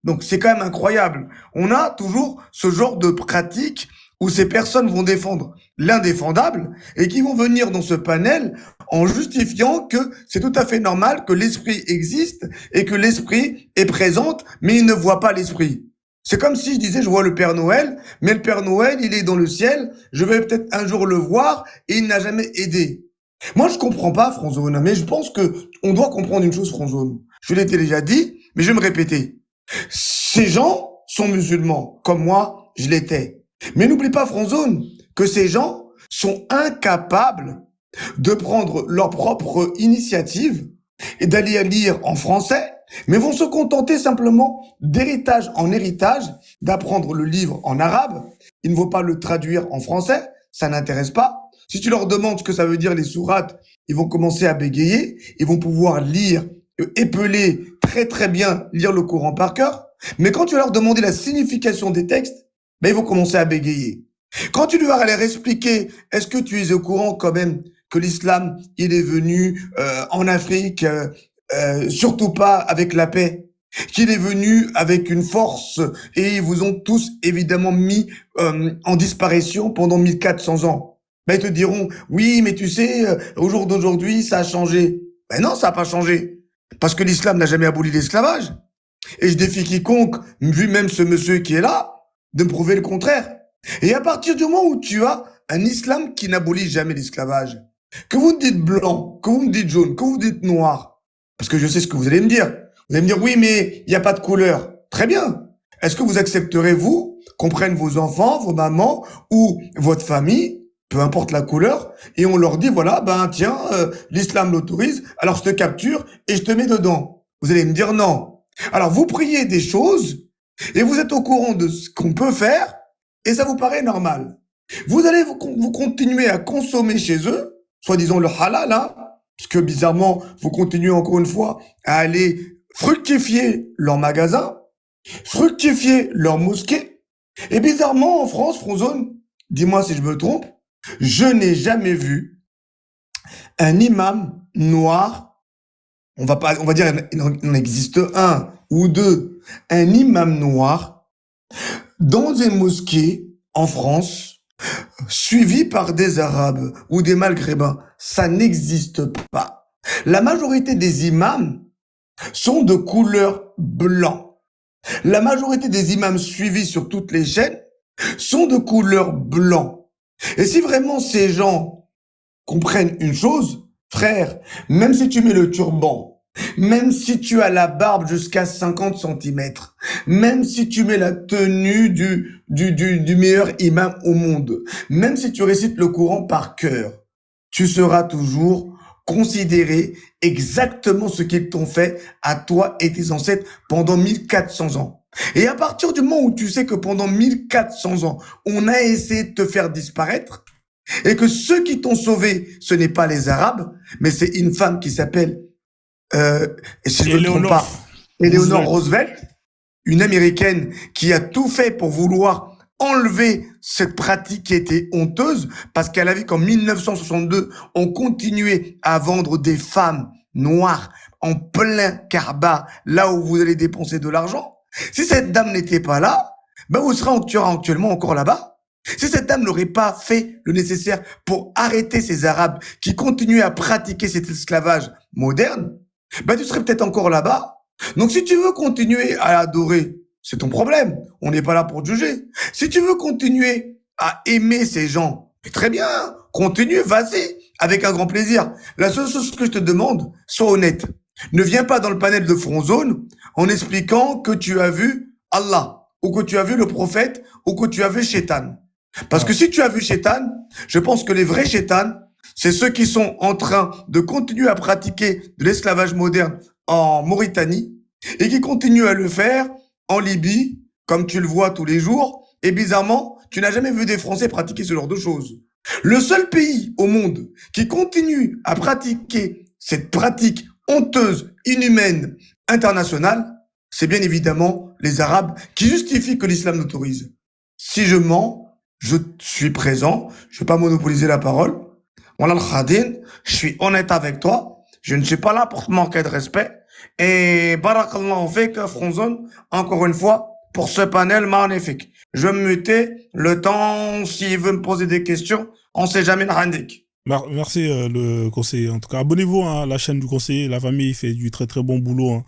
Donc c'est quand même incroyable. On a toujours ce genre de pratique où ces personnes vont défendre l'indéfendable et qui vont venir dans ce panel en justifiant que c'est tout à fait normal que l'esprit existe et que l'esprit est présent, mais il ne voit pas l'esprit. C'est comme si je disais je vois le Père Noël, mais le Père Noël il est dans le ciel, je vais peut-être un jour le voir et il n'a jamais aidé. Moi je comprends pas Franzone, mais je pense que on doit comprendre une chose Franzone. Je l'ai déjà dit, mais je vais me répéter. Ces gens sont musulmans, comme moi, je l'étais. Mais n'oublie pas, Franzone, que ces gens sont incapables de prendre leur propre initiative et d'aller lire en français, mais vont se contenter simplement d'héritage en héritage, d'apprendre le livre en arabe. Il ne faut pas le traduire en français, ça n'intéresse pas. Si tu leur demandes ce que ça veut dire les sourates, ils vont commencer à bégayer, ils vont pouvoir lire, épeler très très bien, lire le Coran par cœur. Mais quand tu vas leur demander la signification des textes, ben ils vont commencer à bégayer. Quand tu vas leur expliquer, est-ce que tu es au courant quand même que l'islam, il est venu en Afrique, surtout pas avec la paix, qu'il est venu avec une force et ils vous ont tous évidemment mis en disparition pendant 1400 ans. Ben ils te diront, oui, mais tu sais, au jour d'aujourd'hui, ça a changé. Ben non, ça n'a pas changé. Parce que l'islam n'a jamais aboli l'esclavage. Et je défie quiconque, vu même ce monsieur qui est là, de me prouver le contraire. Et à partir du moment où tu as un islam qui n'abolit jamais l'esclavage, que vous me dites blanc, que vous me dites jaune, que vous me dites noir, parce que je sais ce que vous allez me dire. Vous allez me dire, oui, mais il n'y a pas de couleur. Très bien. Est-ce que vous accepterez, vous, qu'on prenne vos enfants, vos mamans ou votre famille, peu importe la couleur, et on leur dit, voilà, ben tiens, l'islam l'autorise, alors je te capture et je te mets dedans. Vous allez me dire non. Alors vous priez des choses et vous êtes au courant de ce qu'on peut faire et ça vous paraît normal. Vous allez vous continuer à consommer chez eux, soi-disant le halal, parce que bizarrement, vous continuez encore une fois à aller fructifier leur magasin. fructifier leurs mosquées. Et bizarrement, en France, Frozone, dis-moi si je me trompe, je n'ai jamais vu un imam noir, on va dire, il en existe un ou deux, un imam noir dans une mosquée en France, suivi par des Arabes ou des Maghrébins. Ça n'existe pas. La majorité des imams sont de couleur blanc. La majorité des imams suivis sur toutes les chaînes sont de couleur blanc. Et si vraiment ces gens comprennent une chose, frère, même si tu mets le turban, même si tu as la barbe jusqu'à 50 centimètres, même si tu mets la tenue du meilleur imam au monde, même si tu récites le Coran par cœur, tu seras toujours considérer exactement ce qu'ils t'ont fait à toi et tes ancêtres pendant 1400 ans. Et à partir du moment où tu sais que pendant 1400 ans, on a essayé de te faire disparaître, et que ceux qui t'ont sauvé, ce n'est pas les Arabes, mais c'est une femme qui s'appelle, et si je ne me trompe pas, Eleanor Roosevelt, une Américaine qui a tout fait pour vouloir enlever cette pratique qui était honteuse, parce qu'elle a vu qu'en 1962, on continuait à vendre des femmes noires en plein Kaaba, là où vous allez dépenser de l'argent. Si cette dame n'était pas là, ben vous serez actuellement encore là-bas. Si cette dame n'aurait pas fait le nécessaire pour arrêter ces Arabes qui continuaient à pratiquer cet esclavage moderne, ben tu serais peut-être encore là-bas. Donc si tu veux continuer à adorer, c'est ton problème. On n'est pas là pour te juger. Si tu veux continuer à aimer ces gens, très bien, continue, vas-y, avec un grand plaisir. La seule chose que je te demande, sois honnête. Ne viens pas dans le panel de Front-Zone en expliquant que tu as vu Allah, ou que tu as vu le prophète, ou que tu as vu Shaitan. Parce que si tu as vu Shaitan, je pense que les vrais Shaitan, c'est ceux qui sont en train de continuer à pratiquer de l'esclavage moderne en Mauritanie et qui continuent à le faire en Libye, comme tu le vois tous les jours. Et bizarrement, tu n'as jamais vu des Français pratiquer ce genre de choses. Le seul pays au monde qui continue à pratiquer cette pratique honteuse, inhumaine, internationale, c'est bien évidemment les Arabes qui justifient que l'islam l'autorise. Si je mens, je suis présent, je ne vais pas monopoliser la parole. Voilà le Khadin, je suis honnête avec toi, je ne suis pas là pour te manquer de respect. Et barakallahu fik, Front-Zone, encore une fois, pour ce panel magnifique. Je vais me muter le temps, s'il veut me poser des questions, on ne sait jamais le handik. Merci le conseiller. En tout cas, abonnez-vous à la chaîne du conseiller. La famille fait du très très bon boulot.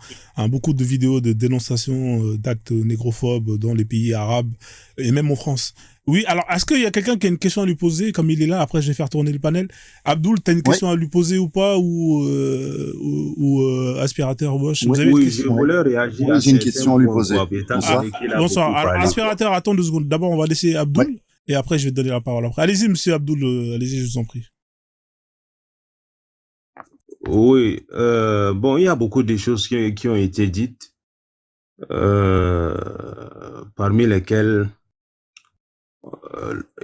Beaucoup de vidéos de dénonciation d'actes négrophobes dans les pays arabes et même en France. Oui, alors est-ce qu'il y a quelqu'un qui a une question à lui poser? Comme il est là, après je vais faire tourner le panel. Abdoul, t'as une question à lui poser ou pas? Ou Aspirateur Bosch, vous avez une question? Je voulais réagir. Oui, j'ai une question à lui poser. Bonsoir. Alors, Aspirateur, attends 2 secondes. D'abord, on va laisser Abdoul et après je vais te donner la parole. Après, allez-y, monsieur Abdoul, allez-y, je vous en prie. Oui, bon, il y a beaucoup de choses qui ont été dites, parmi lesquelles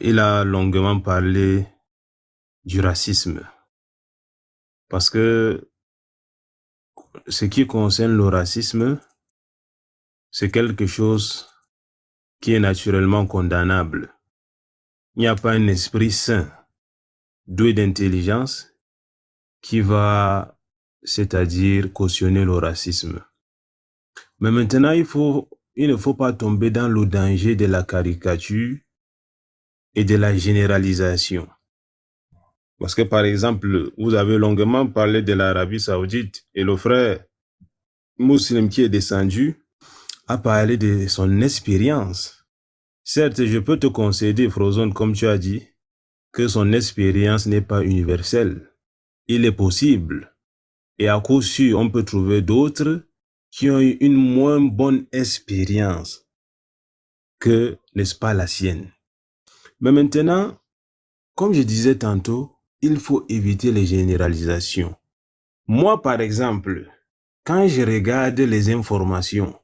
il a longuement parlé du racisme. Parce que ce qui concerne le racisme, c'est quelque chose qui est naturellement condamnable. Il n'y a pas un esprit sain, doué d'intelligence, qui va, c'est-à-dire, cautionner le racisme. Mais maintenant, il ne faut pas tomber dans le danger de la caricature et de la généralisation. Parce que, par exemple, vous avez longuement parlé de l'Arabie Saoudite et le frère musulman qui est descendu a parlé de son expérience. Certes, je peux te concéder, Front-Zone, comme tu as dit, que son expérience n'est pas universelle. Il est possible, et à coup sûr, on peut trouver d'autres qui ont eu une moins bonne expérience que, n'est-ce pas, la sienne. Mais maintenant, comme je disais tantôt, il faut éviter les généralisations. Moi, par exemple, quand je regarde les informations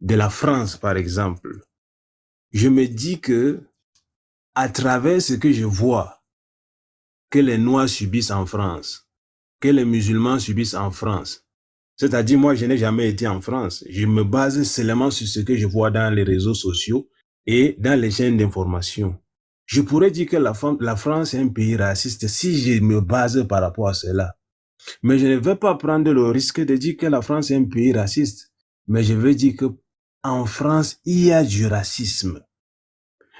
de la France, par exemple, je me dis que, à travers ce que je vois, que les Noirs subissent en France, que les musulmans subissent en France, C'est-à-dire, moi, je n'ai jamais été en France. Je me base seulement sur ce que je vois dans les réseaux sociaux et dans les chaînes d'information. Je pourrais dire que la France est un pays raciste si je me base par rapport à cela. Mais je ne vais pas prendre le risque de dire que la France est un pays raciste. Mais je veux dire que en France, il y a du racisme.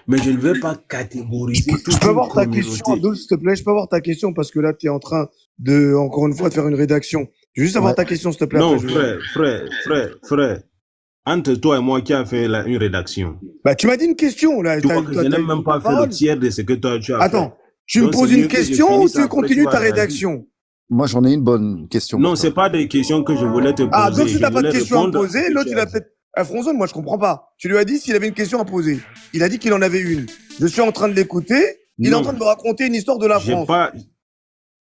Mais je ne vais pas catégoriser toute Je peux une avoir ta question, communauté. Abdul, s'il te plaît. Je peux avoir ta question parce que là, tu es en train de, encore une fois, de faire une rédaction. Je veux juste avoir ta question, s'il te plaît. Non, après, frère. Entre toi et moi, qui a fait une rédaction? Bah, tu m'as dit une question, là. Tu vois que je n'ai même pas fait le tiers de ce que toi, tu as fait. Attends, tu me Donc, poses c'est une mieux que je question ou finisse, tu après, continues tu vas ta réagir. rédaction? Moi, j'en ai une bonne question. Non, pour c'est toi. pas des questions que je voulais te poser. Ah, donc si Je t'as pas de voulais question à me répondre à ce poser, que l'autre, tu il a as dit. peut-être... Fronzone, moi, je comprends pas. Tu lui as dit s'il avait une question à poser. Il a dit qu'il en avait une. Je suis en train de l'écouter. Il est en Non. train de me raconter une histoire de la J'ai France. pas.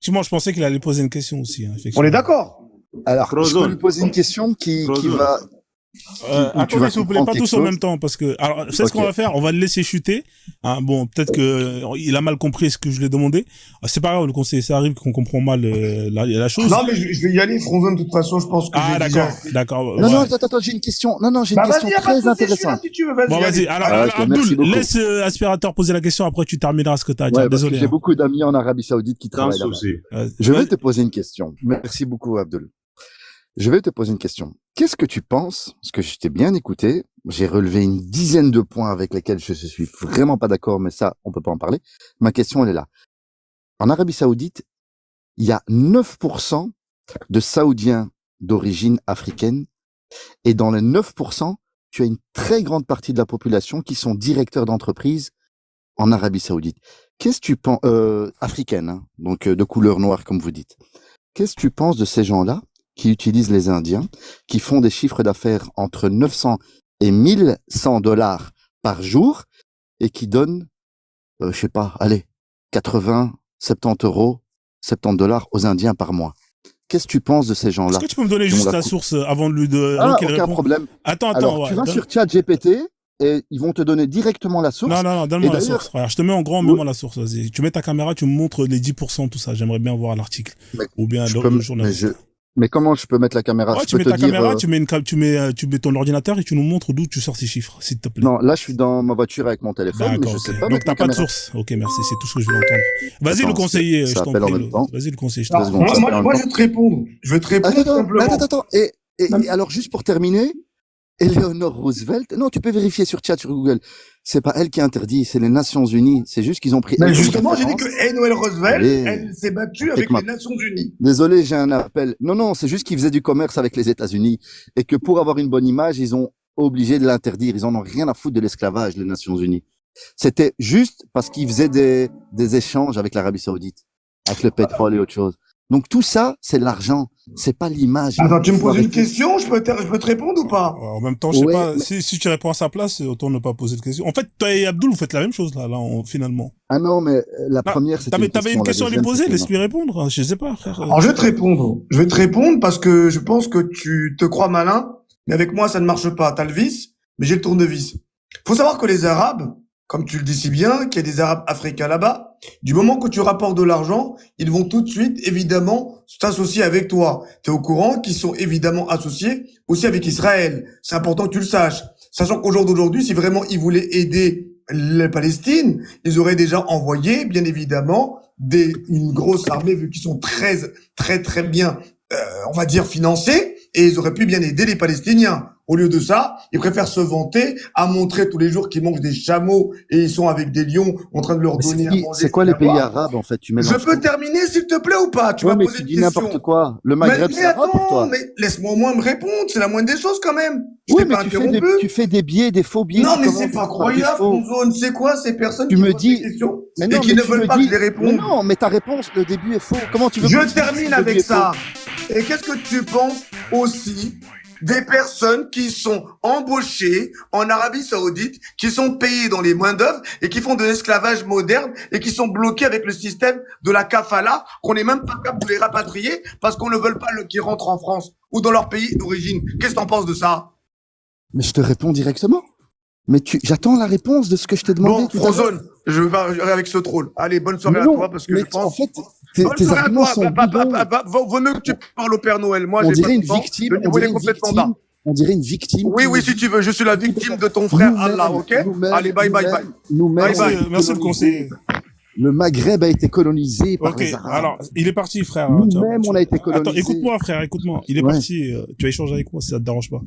Moi, je pensais qu'il allait poser une question aussi. Hein, On effectivement. est d'accord? Alors, je peux Frozone. lui poser une question qui Frozone. va... où tu Attendez, vas s'il vous plaît, comprendre pas quelque tous en chose. même temps, parce que, alors, c'est ce qu'on Ok. va faire, on va le laisser chuter. Hein, bon, peut-être que il a mal compris ce que je lui ai demandé. C'est pas grave, le conseiller, ça arrive qu'on comprend mal la chose. Non, mais je vais y aller, Fronzone, de toute façon, je pense que Ah, j'ai d'accord, déjà... d'accord. Non, ouais. non, attends, j'ai une question. Non, j'ai une Bah, question vas-y, y a pas de très souci, je suis là intéressante. si tu veux, vas-y. Bon, vas-y. allez. Alors, Ah, ok, merci Abdul, beaucoup. laisse aspirateur poser la question, après tu termineras ce que tu as à dire. Ouais, parce que Désolé. j'ai Hein. beaucoup d'amis en Arabie Saoudite qui Sans travaillent là-bas. souci. Je vais Vas-y. te poser une question. Merci beaucoup, Abdul. Je vais te poser une question. Qu'est-ce que tu penses? Parce que je t'ai bien écouté. J'ai relevé une dizaine de points avec lesquels je suis vraiment pas d'accord, mais ça, on peut pas en parler. Ma question, elle est là. En Arabie Saoudite, il y a 9% de Saoudiens d'origine africaine. Et dans les 9%, tu as une très grande partie de la population qui sont directeurs d'entreprise en Arabie Saoudite. Qu'est-ce que tu penses, africaine, hein, donc de couleur noire, comme vous dites. Qu'est-ce que tu penses de ces gens-là qui utilisent les Indiens, qui font des chiffres d'affaires entre 900 et 1100 dollars par jour et qui donnent, je sais pas, allez, 80, 70 euros, 70 dollars aux Indiens par mois? Qu'est-ce que tu penses de ces gens-là? Est-ce que tu peux me donner qui ont juste la la cou- source avant de lui de Ah, avant qu'il aucun réponde problème. Attends, Alors, ouais, tu vas donne- sur ChatGPT et ils vont te donner directement la source. Non, Et donne-moi la d'ailleurs- source. Regarde, je te mets en grand, Oui. mets-moi la source. Vas-y. Tu mets ta caméra, tu me montres les 10%, tout ça. J'aimerais bien voir l'article. Mais Ou bien je le peux me- journaliste. Mais comment je peux mettre la caméra? Ouais, Je tu mets peux ta te dire, caméra, tu mets ton ordinateur et tu nous montres d'où tu sors ces chiffres, s'il te plaît. Non, là, je suis dans ma voiture avec mon téléphone, mais D'accord, je ok. sais pas Donc mettre t'as la pas de caméra. source. Ok, merci, c'est tout ce que je voulais entendre. Vas-y, Attends, le conseiller, ça je t'en appelle en prie. même temps. Vas-y, le conseiller, je Deux t'en secondes. prie. ça fait un Moi, temps. je vais te répondre. Je vais te répondre simplement. Attends. Et alors, juste pour terminer, Eleanor Roosevelt, non, tu peux vérifier sur chat, sur Google. C'est pas elle qui a interdit, c'est les Nations Unies. C'est juste qu'ils ont pris. Mais elle comme justement, j'ai dit référence. que Noël Roosevelt, Allez, elle s'est battue on avec take les Nations Unies. Désolé, j'ai un appel. Non, c'est juste qu'ils faisaient du commerce avec les États-Unis et que pour avoir une bonne image, ils ont obligé de l'interdire. Ils en ont rien à foutre de l'esclavage, les Nations Unies. C'était juste parce qu'ils faisaient des échanges avec l'Arabie Saoudite, avec le pétrole et autre chose. Donc tout ça, c'est l'argent, c'est pas l'image. Attends, tu me Faut poses une arrêter. question, je peux te répondre ou pas? En même temps, je sais Ouais, pas, mais- si tu réponds à sa place, autant ne pas poser de questions. En fait, toi et Abdul, vous faites la même chose, là, finalement. Ah non, mais la première, c'était T'avais une question à lui la deuxième, poser, c'était laisse-lui répondre. Hein, je sais pas, frère. Alors, je vais te répondre. Je vais te répondre parce que je pense que tu te crois malin, mais avec moi, ça ne marche pas. T'as le vis, mais j'ai le tournevis. Faut savoir que les Arabes, comme tu le dis si bien, qu'il y a des Arabes africains là-bas, du moment que tu rapportes de l'argent, ils vont tout de suite, évidemment, s'associer avec toi. Tu es au courant qu'ils sont évidemment associés aussi avec Israël. C'est important que tu le saches. Sachant qu'au jour d'aujourd'hui, si vraiment ils voulaient aider la Palestine, ils auraient déjà envoyé, bien évidemment, une grosse armée, vu qu'ils sont très bien, on va dire, financés, et ils auraient pu bien aider les Palestiniens. Au lieu de ça, ils préfèrent se vanter à montrer tous les jours qu'ils mangent des chameaux et ils sont avec des lions en train de leur Mais donner à manger. c'est quoi les pays Là-bas. arabes, en fait? Tu Je mélanges peux tout. terminer, s'il te plaît, ou pas? Tu Ouais, vas mais poser tu une dis question. n'importe quoi. Le Mais, Maghreb, mais c'est arabe pour toi. attends, mais laisse-moi au moins me répondre. C'est la moindre des choses, quand même. Je Oui, t'ai mais pas interrompu. tu fais des biais, des faux biais. Non, tu mais commences c'est pas par des croyable, faux. ton zone. C'est quoi ces personnes Tu qui me posent dis- des questions Mais et non, qui mais ne tu veulent me pas dis- que je les Mais réponde? non, mais ta réponse, le début est faux. Comment tu veux que Je je dise termine que le avec début est faux? ça. Et qu'est-ce que tu penses aussi des personnes qui sont embauchées en Arabie Saoudite, qui sont payées dans les mains d'œuvre et qui font de l'esclavage moderne et qui sont bloquées avec le système de la kafala, qu'on n'est même pas capable de les rapatrier parce qu'on ne veut pas qu'ils rentrent en France ou dans leur pays d'origine. Qu'est-ce que t'en penses de ça? Mais je te réponds directement. Mais j'attends la réponse de ce que je t'ai demandé Bon, tout à l'heure. Frozone, je vais pas avec ce troll. Allez, bonne soirée Mais à non, toi parce que mais je pense... en fait, Tes Bonne soirée à arguments toi. sont bidons. Vaut mieux que tu parles au Père Noël. Moi, On j'ai pas dirait de une temps. victime, Le on niveau il dirait est une complètement bas. victime, on dirait une victime Oui, qui oui, nous si dit tu veux. Je suis la victime de ton frère Allah, nous-mêmes, ok? nous-mêmes, Allez, bye, bye, bye. nous-mêmes, Bye, on a bye. été Merci le colonisés. conseil. Le Maghreb a été colonisé par Ok, les Arabes. alors, il est parti, frère. Nous-mêmes, on a été colonisés. Attends, écoute-moi, frère, écoute-moi. Il est Ouais. parti, tu vas échanger avec moi si ça te dérange pas.